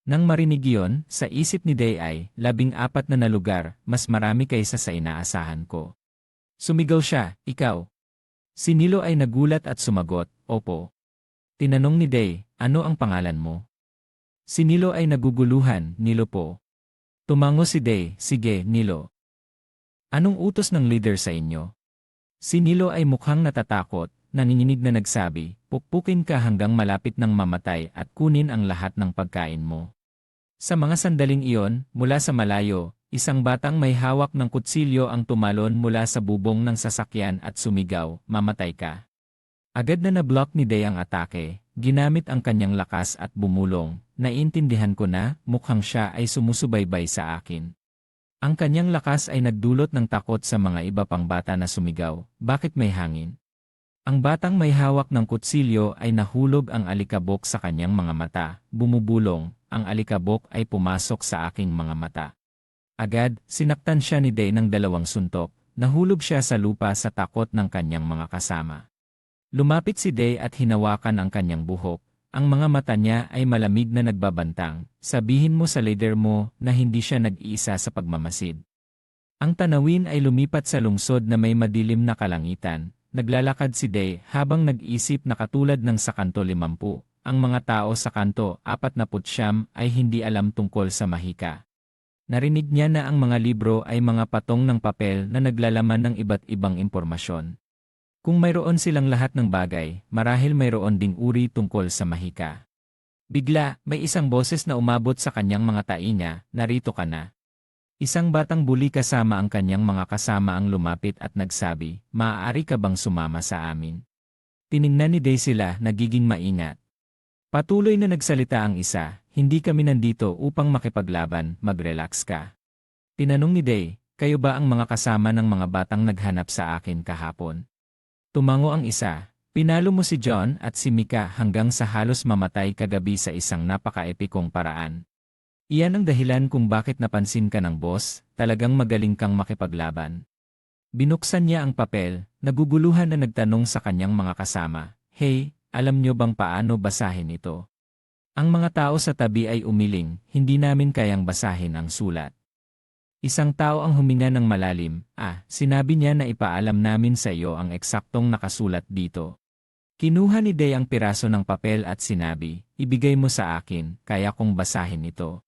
Nang marinig iyon, sa isip ni Day ay, 14 na lugar, mas marami kaysa sa inaasahan ko. Sumigaw siya, "Ikaw?" Si Nilo ay nagulat at sumagot, "Opo." Tinanong ni Day, "Ano ang pangalan mo?" Si Nilo ay naguguluhan, "Nilo po." Tumango si Day, "Sige, Nilo. Anong utos ng leader sa inyo?" Si Nilo ay mukhang natatakot, nanginginig na nagsabi, "Pukpukin ka hanggang malapit ng mamatay at kunin ang lahat ng pagkain mo." Sa mga sandaling iyon, mula sa malayo, isang batang may hawak ng kutsilyo ang tumalon mula sa bubong ng sasakyan at sumigaw, "Mamatay ka." Agad na na-block ni Day ang atake, ginamit ang kanyang lakas at bumulong, "Naiintindihan ko na, mukhang siya ay sumusubaybay sa akin." Ang kanyang lakas ay nagdulot ng takot sa mga iba pang bata na sumigaw, "Bakit may hangin?" Ang batang may hawak ng kutsilyo ay nahulog ang alikabok sa kanyang mga mata, bumubulong, "Ang alikabok ay pumasok sa aking mga mata." Agad, sinaktan siya ni Day ng 2 suntok, nahulog siya sa lupa sa takot ng kanyang mga kasama. Lumapit si Day at hinawakan ang kanyang buhok. Ang mga mata niya ay malamig na nagbabantang, "Sabihin mo sa leader mo na hindi siya nag-iisa sa pagmamasid." Ang tanawin ay lumipat sa lungsod na may madilim na kalangitan. Naglalakad si Day habang nag-isip na katulad ng sa kanto 50, ang mga tao sa kanto 49 ay hindi alam tungkol sa mahika. Narinig niya na ang mga libro ay mga patong ng papel na naglalaman ng iba't ibang impormasyon. Kung mayroon silang lahat ng bagay, marahil mayroon ding uri tungkol sa mahika. Bigla, may isang boses na umabot sa kanyang mga tainga, "Narito ka na." Isang batang buli kasama ang kanyang mga kasama ang lumapit at nagsabi, "Maaari ka bang sumama sa amin?" Tiningnan ni Day sila, nagiging maingat. Patuloy na nagsalita ang isa, "Hindi kami nandito upang makipaglaban, mag-relax ka." Tinanong ni Day, "Kayo ba ang mga kasama ng mga batang naghanap sa akin kahapon?" Tumango ang isa, "Pinalo mo si John at si Mika hanggang sa halos mamatay kagabi sa isang napaka-epikong paraan. Iyan ang dahilan kung bakit napansin ka ng boss, talagang magaling kang makipaglaban." Binuksan niya ang papel, naguguluhan na nagtanong sa kanyang mga kasama, "Hey, alam niyo bang paano basahin ito?" Ang mga tao sa tabi ay umiling, "Hindi namin kayang basahin ang sulat." Isang tao ang huminga ng malalim, sinabi niya na ipaalam namin sa iyo ang eksaktong nakasulat dito." Kinuha ni Day ang piraso ng papel at sinabi, "Ibigay mo sa akin, kaya kong basahin ito."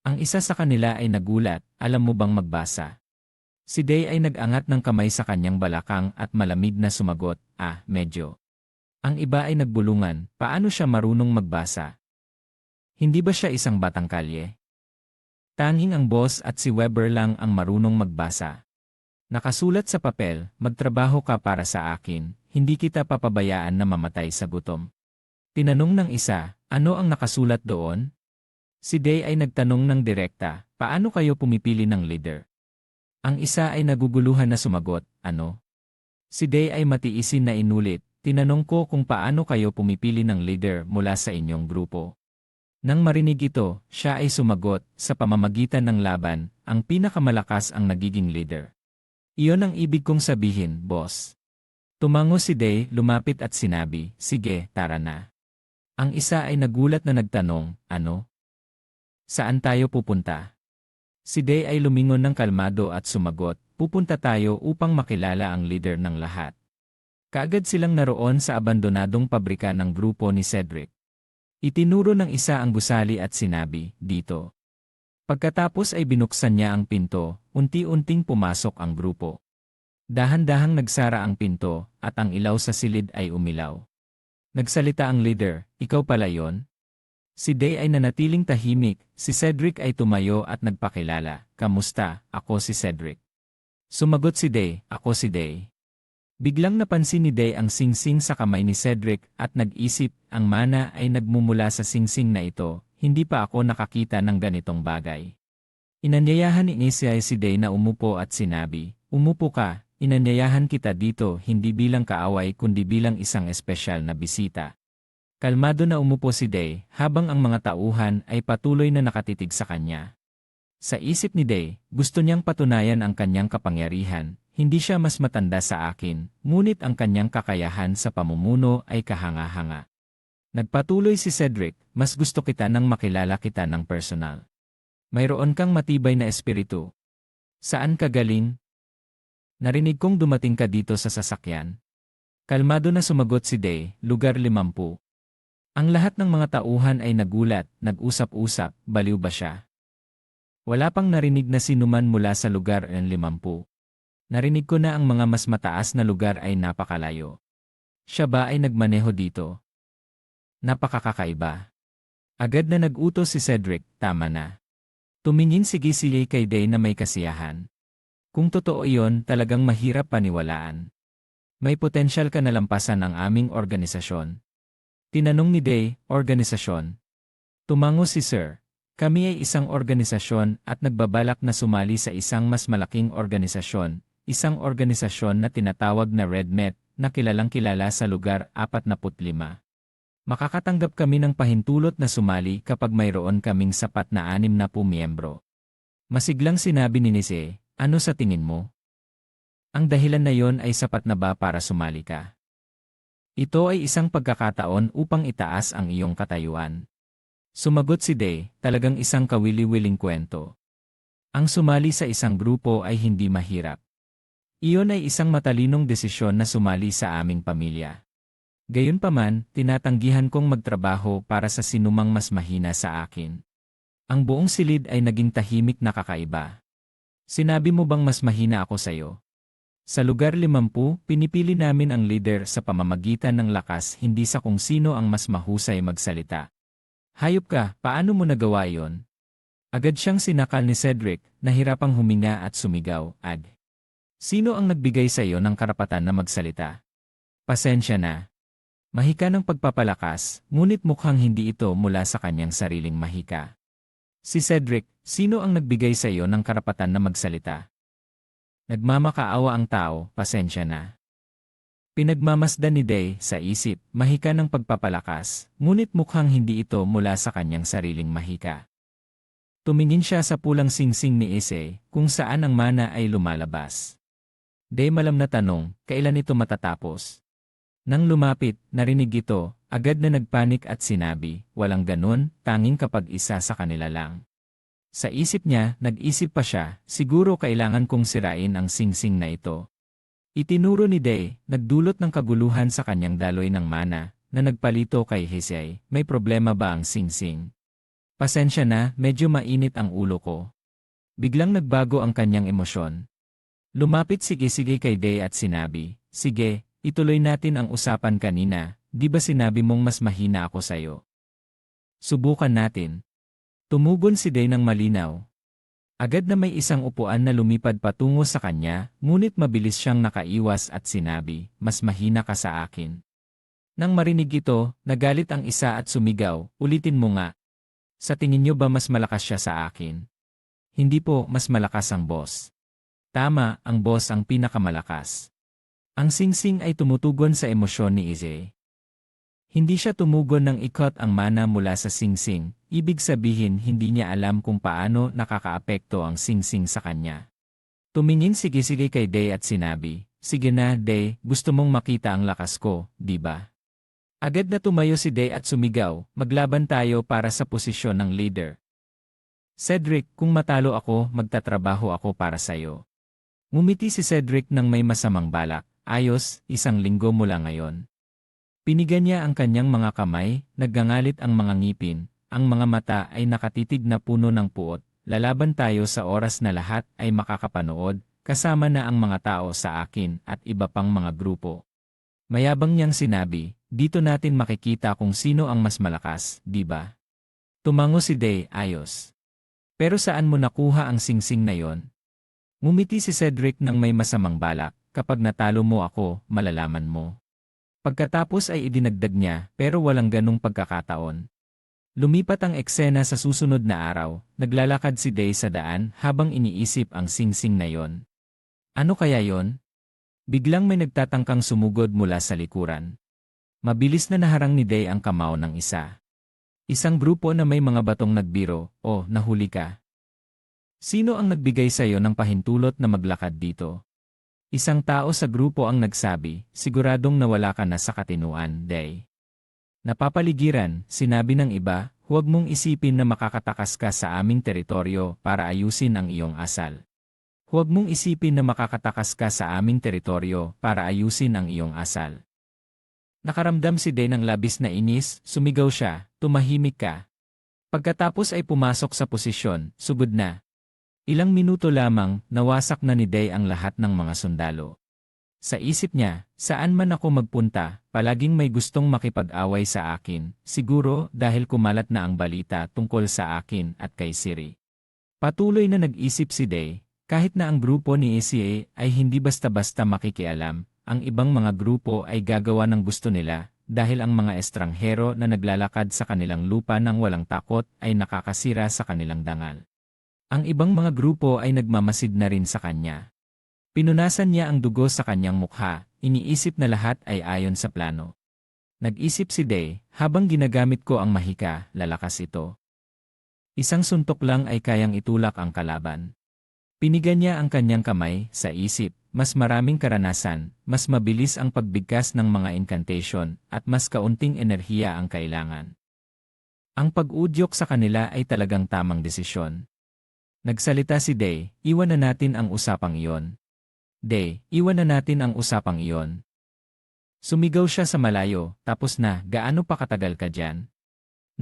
Ang isa sa kanila ay nagulat, "Alam mo bang magbasa?" Si Day ay nag-angat ng kamay sa kanyang balakang at malamig na sumagot, medyo." Ang iba ay nagbulungan, paano siya marunong magbasa? Hindi ba siya isang batang kalye? Tanging ang boss at si Weber lang ang marunong magbasa. Nakasulat sa papel, "Magtrabaho ka para sa akin, hindi kita papabayaan na mamatay sa gutom." Tinanong ng isa, "Ano ang nakasulat doon?" Si Day ay nagtanong ng direkta, "Paano kayo pumipili ng leader?" Ang isa ay naguguluhan na sumagot, "Ano?" Si Day ay matiisin na inulit, tinanong ko kung paano kayo pumipili ng leader mula sa inyong grupo. Nang marinig ito, siya ay sumagot, sa pamamagitan ng laban, ang pinakamalakas ang nagiging leader. Iyon ang ibig kong sabihin, boss. Tumango si Day, lumapit at sinabi, sige, tara na. Ang isa ay nagulat na nagtanong, ano? Saan tayo pupunta? Si Day ay lumingon ng kalmado at sumagot, pupunta tayo upang makilala ang leader ng lahat. Kaagad silang naroon sa abandonadong pabrika ng grupo ni Cedric. Itinuro ng isa ang gusali at sinabi, dito. Pagkatapos ay binuksan niya ang pinto, unti-unting pumasok ang grupo. Dahan-dahang nagsara ang pinto, at ang ilaw sa silid ay umilaw. Nagsalita ang leader, ikaw pala yon? Si Day ay nanatiling tahimik, si Cedric ay tumayo at nagpakilala, kamusta, ako si Cedric. Sumagot si Day, ako si Day. Biglang napansin ni Day ang singsing sa kamay ni Cedric at nag-isip, ang mana ay nagmumula sa singsing na ito, hindi pa ako nakakita ng ganitong bagay. Inanyayahan ni Isay si Day na umupo at sinabi, umupo ka, inanyayahan kita dito hindi bilang kaaway kundi bilang isang espesyal na bisita. Kalmado na umupo si Day habang ang mga tauhan ay patuloy na nakatitig sa kanya. Sa isip ni Day, gusto niyang patunayan ang kanyang kapangyarihan. Hindi siya mas matanda sa akin, ngunit ang kanyang kakayahan sa pamumuno ay kahanga-hanga. Nagpatuloy si Cedric, mas gusto kita nang makilala kita ng personal. Mayroon kang matibay na espiritu. Saan ka galing? Narinig kong dumating ka dito sa sasakyan. Kalmado na sumagot si Day, lugar 50. Ang lahat ng mga tauhan ay nagulat, nag-usap-usap, baliw ba siya? Wala pang narinig na sinuman mula sa lugar ng 50. Narinig ko na ang mga mas mataas na lugar ay napakalayo. Siya ba ay nagmaneho dito? Napakakakaiba. Agad na nag-utos si Cedric, tama na. Tumingin si Gisile kay Day na may kasiyahan. Kung totoo iyon, talagang mahirap paniwalaan. May potensyal ka na lampasan ang aming organisasyon. Tinanong ni Day, organisasyon. Tumango si Sir. Kami ay isang organisasyon at nagbabalak na sumali sa isang mas malaking organisasyon. Isang organisasyon na tinatawag na RedMet na kilalang-kilala sa lugar 45. Makakatanggap kami ng pahintulot na sumali kapag mayroon kaming sapat na 60 miyembro. Masiglang sinabi ni Nise, ano sa tingin mo? Ang dahilan na yon ay sapat na ba para sumali ka? Ito ay isang pagkakataon upang itaas ang iyong katayuan. Sumagot si Day, talagang isang kawili-wiling kwento. Ang sumali sa isang grupo ay hindi mahirap. Iyon ay isang matalinong desisyon na sumali sa aming pamilya. Gayunpaman, tinatanggihan kong magtrabaho para sa sinumang mas mahina sa akin. Ang buong silid ay naging tahimik na kakaiba. Sinabi mo bang mas mahina ako sa'yo? Sa lugar 50, pinipili namin ang leader sa pamamagitan ng lakas hindi sa kung sino ang mas mahusay magsalita. Hayop ka, paano mo nagawa yon? Agad siyang sinakal ni Cedric, nahirapang huminga at sumigaw, Ag. Sino ang nagbigay sa iyo ng karapatan na magsalita? Pasensya na. Mahika ng pagpapalakas, ngunit mukhang hindi ito mula sa kanyang sariling mahika. Si Cedric, sino ang nagbigay sa iyo ng karapatan na magsalita? Nagmamakaawa ang tao, pasensya na. Pinagmamasdan ni Day sa isip, mahika ng pagpapalakas, ngunit mukhang hindi ito mula sa kanyang sariling mahika. Tumingin siya sa pulang singsing ni Ise, kung saan ang mana ay lumalabas. Day malam na tanong, kailan ito matatapos? Nang lumapit, narinig ito, agad na nagpanik at sinabi, walang ganun, tanging kapag isa sa kanila lang. Sa isip niya, nag-isip pa siya, siguro kailangan kong sirain ang singsing na ito. Itinuro ni Day, nagdulot ng kaguluhan sa kanyang daloy ng mana, na nagpalito kay Hesay, may problema ba ang singsing? Pasensya na, medyo mainit ang ulo ko. Biglang nagbago ang kanyang emosyon. Lumapit sige kay Day at sinabi, sige, ituloy natin ang usapan kanina, di ba sinabi mong mas mahina ako sa'yo? Subukan natin. Tumugon si Day ng malinaw. Agad na may isang upuan na lumipad patungo sa kanya, ngunit mabilis siyang nakaiwas at sinabi, mas mahina ka sa akin. Nang marinig ito, nagalit ang isa at sumigaw, ulitin mo nga. Sa tingin niyo ba mas malakas siya sa akin? Hindi po, mas malakas ang boss. Tama, ang boss ang pinakamalakas. Ang singsing ay tumutugon sa emosyon ni Izzy. Hindi siya tumugon ng ikot ang mana mula sa singsing, ibig sabihin hindi niya alam kung paano nakakaapekto ang singsing sa kanya. Tumingin sige-sige kay Day at sinabi, "Sige na, Day, gusto mong makita ang lakas ko, di ba?" Agad na tumayo si Day at sumigaw, "Maglaban tayo para sa posisyon ng leader. Cedric, kung matalo ako, magtatrabaho ako para sa'yo." Ngumiti si Cedric nang may masamang balak, "Ayos, 1 linggo mula ngayon." Pinigan niya ang kanyang mga kamay, naggangalit ang mga ngipin, ang mga mata ay nakatitig na puno ng puot. "Lalaban tayo sa oras na lahat ay makakapanood, kasama na ang mga tao sa akin at iba pang mga grupo." Mayabang niyang sinabi, "Dito natin makikita kung sino ang mas malakas, di ba?" Tumango si Day, "Ayos. Pero saan mo nakuha ang singsing na yon?" Ngumiti si Cedric nang may masamang balak, "Kapag natalo mo ako, malalaman mo." Pagkatapos ay idinagdag niya, "Pero walang ganong pagkakataon." Lumipat ang eksena sa susunod na araw, naglalakad si Day sa daan habang iniisip ang singsing na yon. Ano kaya yon? Biglang may nagtatangkang sumugod mula sa likuran. Mabilis na naharang ni Day ang kamao ng isa. Isang grupo na may mga batong nagbiro, "O, nahuli ka. Sino ang nagbigay sa iyo ng pahintulot na maglakad dito?" Isang tao sa grupo ang nagsabi, "Siguradong nawala ka na sa katinuan, Day." Napapaligiran, sinabi ng iba, "Huwag mong isipin na makakatakas ka sa aming teritoryo para ayusin ang iyong asal. Huwag mong isipin na makakatakas ka sa aming teritoryo para ayusin ang iyong asal." Nakaramdam si Day ng labis na inis, sumigaw siya, "Tumahimik ka." Pagkatapos ay pumasok sa posisyon, sugod na. Ilang minuto lamang, nawasak na ni Day ang lahat ng mga sundalo. Sa isip niya, saan man ako magpunta, palaging may gustong makipag-away sa akin, siguro dahil kumalat na ang balita tungkol sa akin at kay Siri. Patuloy na nag-isip si Day, kahit na ang grupo ni ECA ay hindi basta-basta makikialam, ang ibang mga grupo ay gagawa ng gusto nila, dahil ang mga estranghero na naglalakad sa kanilang lupa ng walang takot ay nakakasira sa kanilang dangal. Ang ibang mga grupo ay nagmamasid na rin sa kanya. Pinunasan niya ang dugo sa kanyang mukha, iniisip na lahat ay ayon sa plano. Nag-isip si Day, habang ginagamit ko ang mahika, lalakas ito. Isang suntok lang ay kayang itulak ang kalaban. Pinigan niya ang kanyang kamay, sa isip, mas maraming karanasan, mas mabilis ang pagbigkas ng mga incantation, at mas kaunting enerhiya ang kailangan. Ang pag-udyok sa kanila ay talagang tamang desisyon. Nagsalita si Day, "Iwan na natin ang usapang iyon. Day, iwan na natin ang usapang iyon." Sumigaw siya sa malayo, "Tapos na, gaano pa katagal ka dyan?"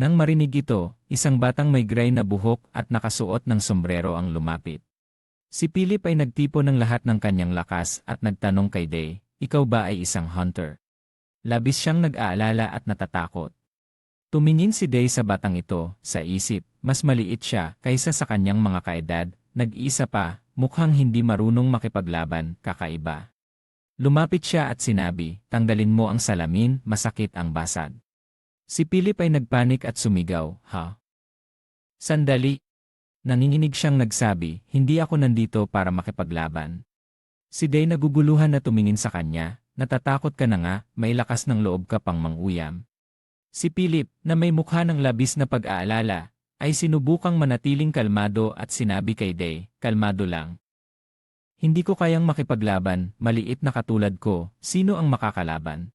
Nang marinig ito, isang batang may gray na buhok at nakasuot ng sombrero ang lumapit. Si Philip ay nagtipo ng lahat ng kanyang lakas at nagtanong kay Day, "Ikaw ba ay isang hunter?" Labis siyang nag-aalala at natatakot. Tumingin si Day sa batang ito, sa isip, mas maliit siya kaysa sa kanyang mga kaedad, nag-iisa pa, mukhang hindi marunong makipaglaban, kakaiba. Lumapit siya at sinabi, "Tanggalin mo ang salamin, masakit ang basag." Si Philip ay nagpanik at sumigaw, "Ha? Sandali." Nanginginig siyang nagsabi, "Hindi ako nandito para makipaglaban." Si Day naguguluhan na tumingin sa kanya, "Natatakot ka na nga, may lakas ng loob ka pang manguyam." Si Philip, na may mukha ng labis na pag-aalala, ay sinubukang manatiling kalmado at sinabi kay Day, "Kalmado lang. Hindi ko kayang makipaglaban, maliit na katulad ko, sino ang makakalaban?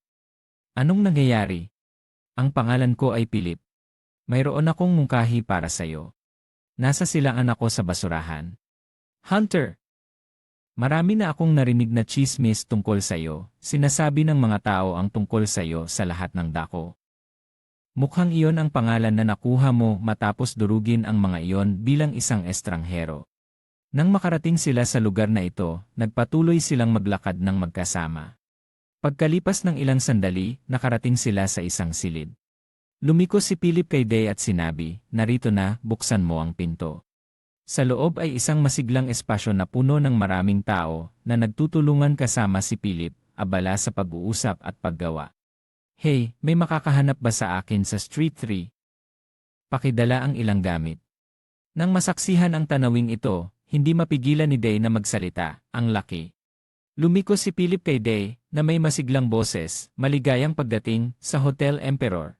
Anong nangyayari? Ang pangalan ko ay Philip. Mayroon akong mungkahi para sa'yo. Nasa silangan ako sa basurahan. Hunter! Marami na akong narinig na chismis tungkol sa'yo, sinasabi ng mga tao ang tungkol sa'yo sa lahat ng dako. Mukhang iyon ang pangalan na nakuha mo matapos durugin ang mga iyon bilang isang estranghero." Nang makarating sila sa lugar na ito, nagpatuloy silang maglakad ng magkasama. Pagkalipas ng ilang sandali, nakarating sila sa isang silid. Lumiko si Philip kay Day at sinabi, "Narito na, buksan mo ang pinto." Sa loob ay isang masiglang espasyo na puno ng maraming tao na nagtutulungan kasama si Philip, abala sa pag-uusap at paggawa. "Hey, may makakahanap ba sa akin sa Street 3? Pakidala ang ilang gamit." Nang masaksihan ang tanawing ito, hindi mapigilan ni Day na magsalita, "Ang laki." Lumiko si Philip kay Day, na may masiglang boses, maligayang pagdating, sa Hotel Emperor.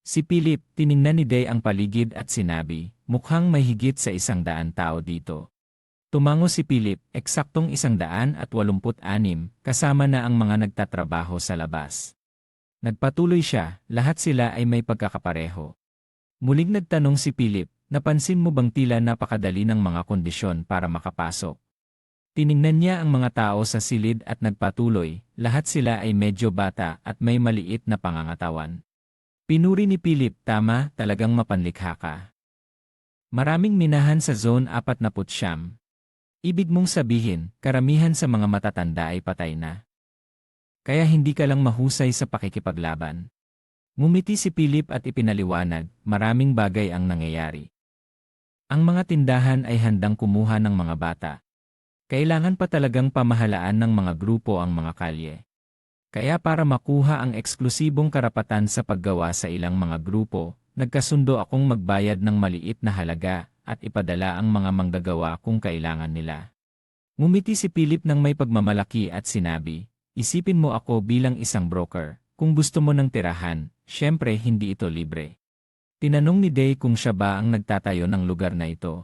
Si Philip, tiningnan ni Day ang paligid at sinabi, mukhang may higit sa 100 tao dito. Tumango si Philip, eksaktong 186, kasama na ang mga nagtatrabaho sa labas. Nagpatuloy siya, lahat sila ay may pagkakapareho. Muling nagtanong si Philip, napansin mo bang tila napakadali ng mga kondisyon para makapasok? Tiningnan niya ang mga tao sa silid at nagpatuloy, lahat sila ay medyo bata at may maliit na pangangatawan. Pinuri ni Philip, tama, talagang mapanlikha ka. Maraming minahan sa Zone 49. Ibig mong sabihin, karamihan sa mga matatanda ay patay na. Kaya hindi ka lang mahusay sa pakikipaglaban. Ngumiti si Philip at ipinaliwanag, maraming bagay ang nangyayari. Ang mga tindahan ay handang kumuha ng mga bata. Kailangan pa talagang pamahalaan ng mga grupo ang mga kalye. Kaya para makuha ang eksklusibong karapatan sa paggawa sa ilang mga grupo, nagkasundo akong magbayad ng maliit na halaga at ipadala ang mga manggagawa kung kailangan nila. Ngumiti si Philip ng may pagmamalaki at sinabi, isipin mo ako bilang isang broker, kung gusto mo ng tirahan, syempre hindi ito libre. Tinanong ni Day kung siya ba ang nagtatayo ng lugar na ito.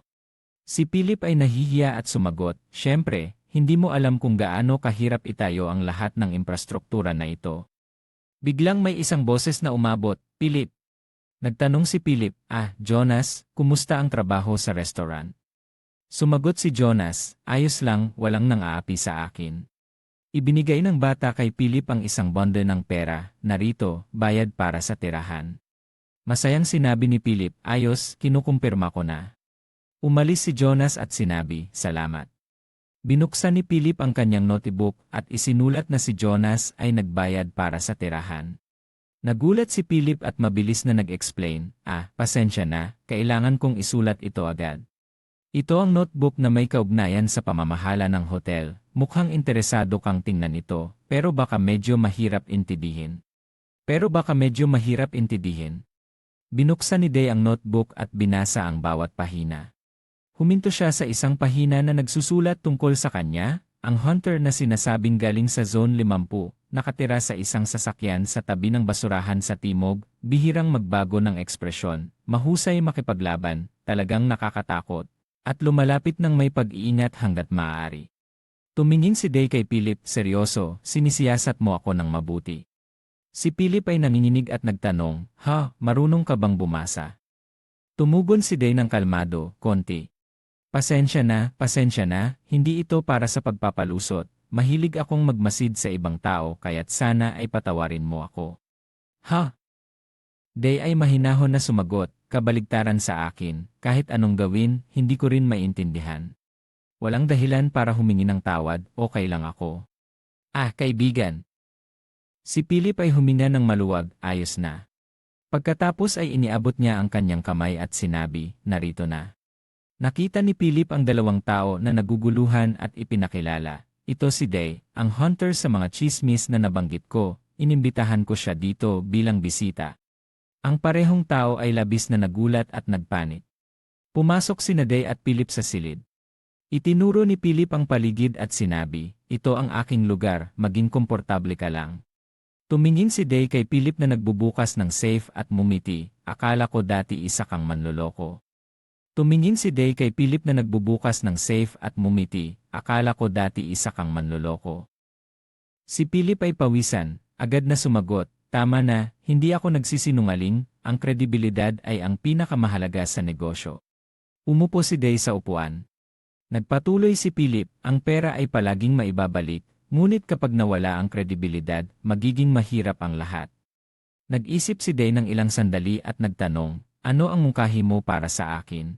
Si Philip ay nahihiya at sumagot, syempre, hindi mo alam kung gaano kahirap itayo ang lahat ng infrastruktura na ito. Biglang may isang boses na umabot, Philip. Nagtanong si Philip, Jonas, kumusta ang trabaho sa restaurant? Sumagot si Jonas, ayos lang, walang nang-aapi sa akin. Ibinigay ng bata kay Philip ang isang bundle ng pera, narito, bayad para sa tirahan. Masayang sinabi ni Philip, ayos, kinukumpirma ko na. Umalis si Jonas at sinabi, salamat. Binuksan ni Philip ang kanyang notebook at isinulat na si Jonas ay nagbayad para sa tirahan. Nagulat si Philip at mabilis na nag-explain, pasensya na, kailangan kong isulat ito agad. Ito ang notebook na may kaugnayan sa pamamahala ng hotel, mukhang interesado kang tingnan ito, pero baka medyo mahirap intindihin. Binuksan ni Day ang notebook at binasa ang bawat pahina. Huminto siya sa isang pahina na nagsusulat tungkol sa kanya, ang hunter na sinasabing galing sa Zone 50, nakatira sa isang sasakyan sa tabi ng basurahan sa timog, bihirang magbago ng ekspresyon, mahusay makipaglaban, talagang nakakatakot, at lumalapit ng may pag-iingat hanggat maaari. Tumingin si Day kay Philip, seryoso, sinisiyasat mo ako ng mabuti. Si Philip ay nanginginig at nagtanong, marunong ka bang bumasa? Tumugon si Day ng kalmado, konti. Pasensya na, hindi ito para sa pagpapalusot, mahilig akong magmasid sa ibang tao kaya't sana ay patawarin mo ako. Day ay mahinahon na sumagot, kabaligtaran sa akin, kahit anong gawin, hindi ko rin maintindihan. Walang dahilan para humingi ng tawad, okay lang ako. Kaibigan. Si Philip ay huminga ng maluwag, ayos na. Pagkatapos ay iniabot niya ang kanyang kamay at sinabi, narito na. Nakita ni Philip ang dalawang tao na naguguluhan at ipinakilala. Ito si Day, ang hunter sa mga chismis na nabanggit ko, inimbitahan ko siya dito bilang bisita. Ang parehong tao ay labis na nagulat at nagpanik. Pumasok sina Day at Philip sa silid. Itinuro ni Philip ang paligid at sinabi, ito ang aking lugar, maging komportable ka lang. Tumingin si Day kay Philip na nagbubukas ng safe at mumiti, akala ko dati isa kang manloloko. Tumingin si Day kay Philip na nagbubukas ng safe at mumiti, akala ko dati isa kang manloloko. Si Philip ay pawisan, agad na sumagot, tama na, hindi ako nagsisinungaling, ang kredibilidad ay ang pinakamahalaga sa negosyo. Umupo si Day sa upuan. Nagpatuloy si Philip, ang pera ay palaging maibabalik, ngunit kapag nawala ang kredibilidad, magiging mahirap ang lahat. Nag-isip si Day ng ilang sandali at nagtanong, ano ang mungkahi mo para sa akin?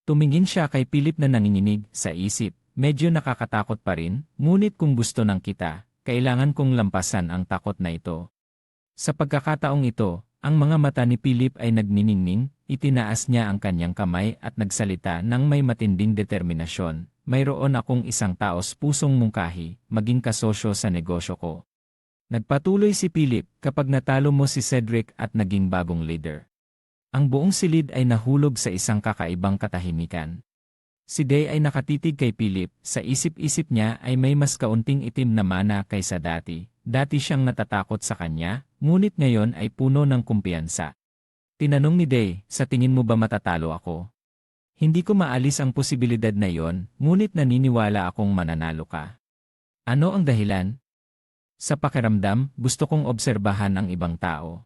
Tumingin siya kay Philip na nanginginig sa isip, medyo nakakatakot pa rin, ngunit kung gusto ng kita, kailangan kong lampasan ang takot na ito. Sa pagkakataong ito, ang mga mata ni Philip ay nagniningning, itinaas niya ang kanyang kamay at nagsalita ng may matinding determinasyon, mayroon akong isang taos pusong mungkahi, maging kasosyo sa negosyo ko. Nagpatuloy si Philip, kapag natalo mo si Cedric at naging bagong leader. Ang buong silid ay nahulog sa isang kakaibang katahimikan. Si Day ay nakatitig kay Philip, sa isip-isip niya ay may mas kaunting itim na mana kaysa dati. Dati siyang natatakot sa kanya, ngunit ngayon ay puno ng kumpiyansa. Tinanong ni Day, sa tingin mo ba matatalo ako? Hindi ko maalis ang posibilidad na iyon, ngunit naniniwala akong mananalo ka. Ano ang dahilan? Sa pakiramdam, gusto kong obserbahan ang ibang tao.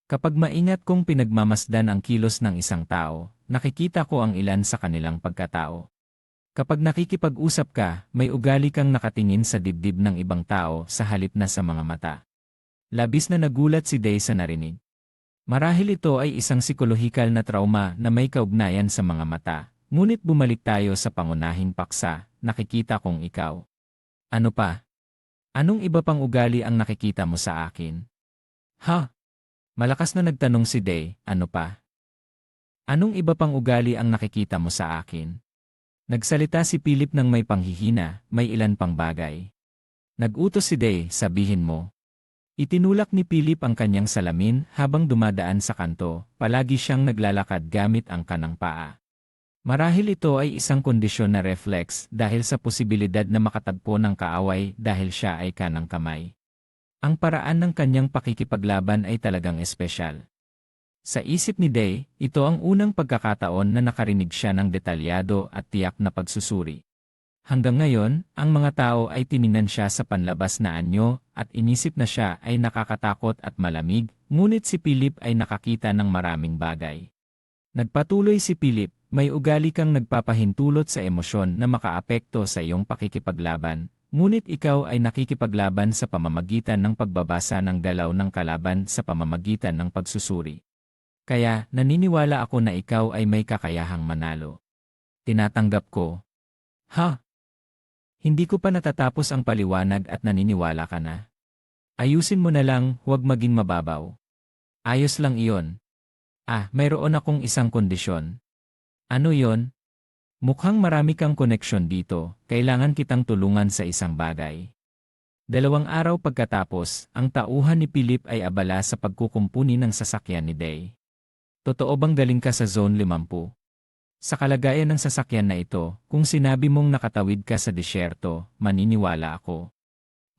Kapag maingat kong pinagmamasdan ang kilos ng isang tao, nakikita ko ang ilan sa kanilang pagkatao. Kapag nakikipag-usap ka, may ugali kang nakatingin sa dibdib ng ibang tao sa halip na sa mga mata. Labis na nagulat si Day sa narinig. Marahil ito ay isang psikolohikal na trauma na may kaugnayan sa mga mata, ngunit bumalik tayo sa pangunahing paksa, nakikita kong ikaw. Ano pa? Anong iba pang ugali ang nakikita mo sa akin? Ha? Malakas na nagtanong si Day, ano pa? Anong iba pang ugali ang nakikita mo sa akin? Nagsalita si Philip ng may panghihina, may ilan pang bagay. Nag-utos si Day, sabihin mo. Itinulak ni Philip ang kanyang salamin habang dumadaan sa kanto, palagi siyang naglalakad gamit ang kanang paa. Marahil ito ay isang kondisyon na reflex dahil sa posibilidad na makatagpo ng kaaway dahil siya ay kanang kamay. Ang paraan ng kanyang pakikipaglaban ay talagang espesyal. Sa isip ni Day, ito ang unang pagkakataon na nakarinig siya ng detalyado at tiyak na pagsusuri. Hanggang ngayon, ang mga tao ay tiningnan siya sa panlabas na anyo at inisip na siya ay nakakatakot at malamig, ngunit si Philip ay nakakita ng maraming bagay. Nagpatuloy si Philip, may ugali kang nagpapahintulot sa emosyon na makaapekto sa iyong pakikipaglaban, ngunit ikaw ay nakikipaglaban sa pamamagitan ng pagbabasa ng galaw ng kalaban sa pamamagitan ng pagsusuri. Kaya, naniniwala ako na ikaw ay may kakayahang manalo. Tinatanggap ko. Ha? Hindi ko pa natatapos ang paliwanag at naniniwala ka na. Ayusin mo na lang, huwag maging mababaw. Ayos lang iyon. Mayroon akong isang kondisyon. Ano yon? Mukhang marami kang koneksyon dito, kailangan kitang tulungan sa isang bagay. 2 araw pagkatapos, ang tauhan ni Philip ay abala sa pagkukumpuni ng sasakyan ni Day. Totoo bang galing ka sa Zone 50? Sa kalagayan ng sasakyan na ito, kung sinabi mong nakatawid ka sa disyerto, maniniwala ako.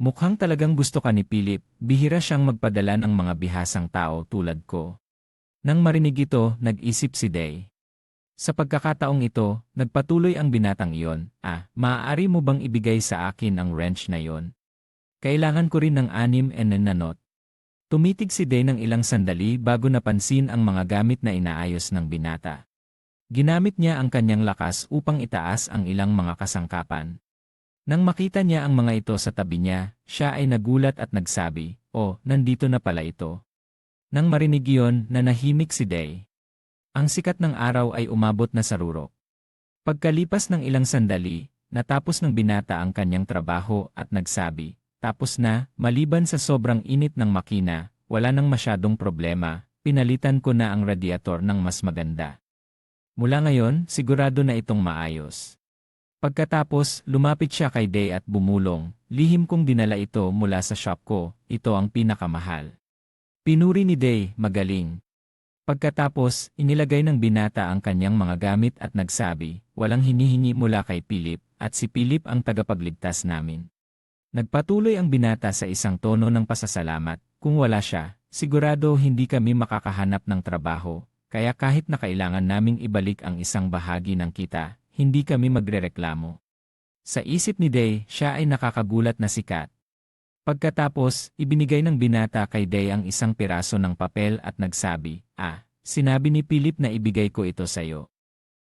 Mukhang talagang gusto ka ni Philip, bihira siyang magpadala ng mga bihasang tao tulad ko. Nang marinig ito, nag-isip si Day. Sa pagkakataong ito, nagpatuloy ang binatang iyon, maaari mo bang ibigay sa akin ang wrench na iyon? Kailangan ko rin ng 6 na not. Tumitig si Day ng ilang sandali bago napansin ang mga gamit na inaayos ng binata. Ginamit niya ang kanyang lakas upang itaas ang ilang mga kasangkapan. Nang makita niya ang mga ito sa tabi niya, siya ay nagulat at nagsabi, nandito na pala ito. Nang marinig iyon, nanahimik si Day. Ang sikat ng araw ay umabot na sa rurok. Pagkalipas ng ilang sandali, natapos ng binata ang kanyang trabaho at nagsabi, tapos na, maliban sa sobrang init ng makina, wala nang masyadong problema, pinalitan ko na ang radiator ng mas maganda. Mula ngayon, sigurado na itong maayos. Pagkatapos, lumapit siya kay Day at bumulong, lihim kong dinala ito mula sa shop ko, ito ang pinakamahal. Pinuri ni Day, magaling. Pagkatapos, inilagay ng binata ang kanyang mga gamit at nagsabi, walang hinihingi mula kay Philip, at si Philip ang tagapagligtas namin. Nagpatuloy ang binata sa isang tono ng pasasalamat, kung wala siya, sigurado hindi kami makakahanap ng trabaho, kaya kahit na kailangan naming ibalik ang isang bahagi ng kita, hindi kami magrereklamo. Sa isip ni Day, siya ay nakakagulat na sikat. Pagkatapos, ibinigay ng binata kay Day ang isang piraso ng papel at nagsabi, sinabi ni Philip na ibigay ko ito sa iyo.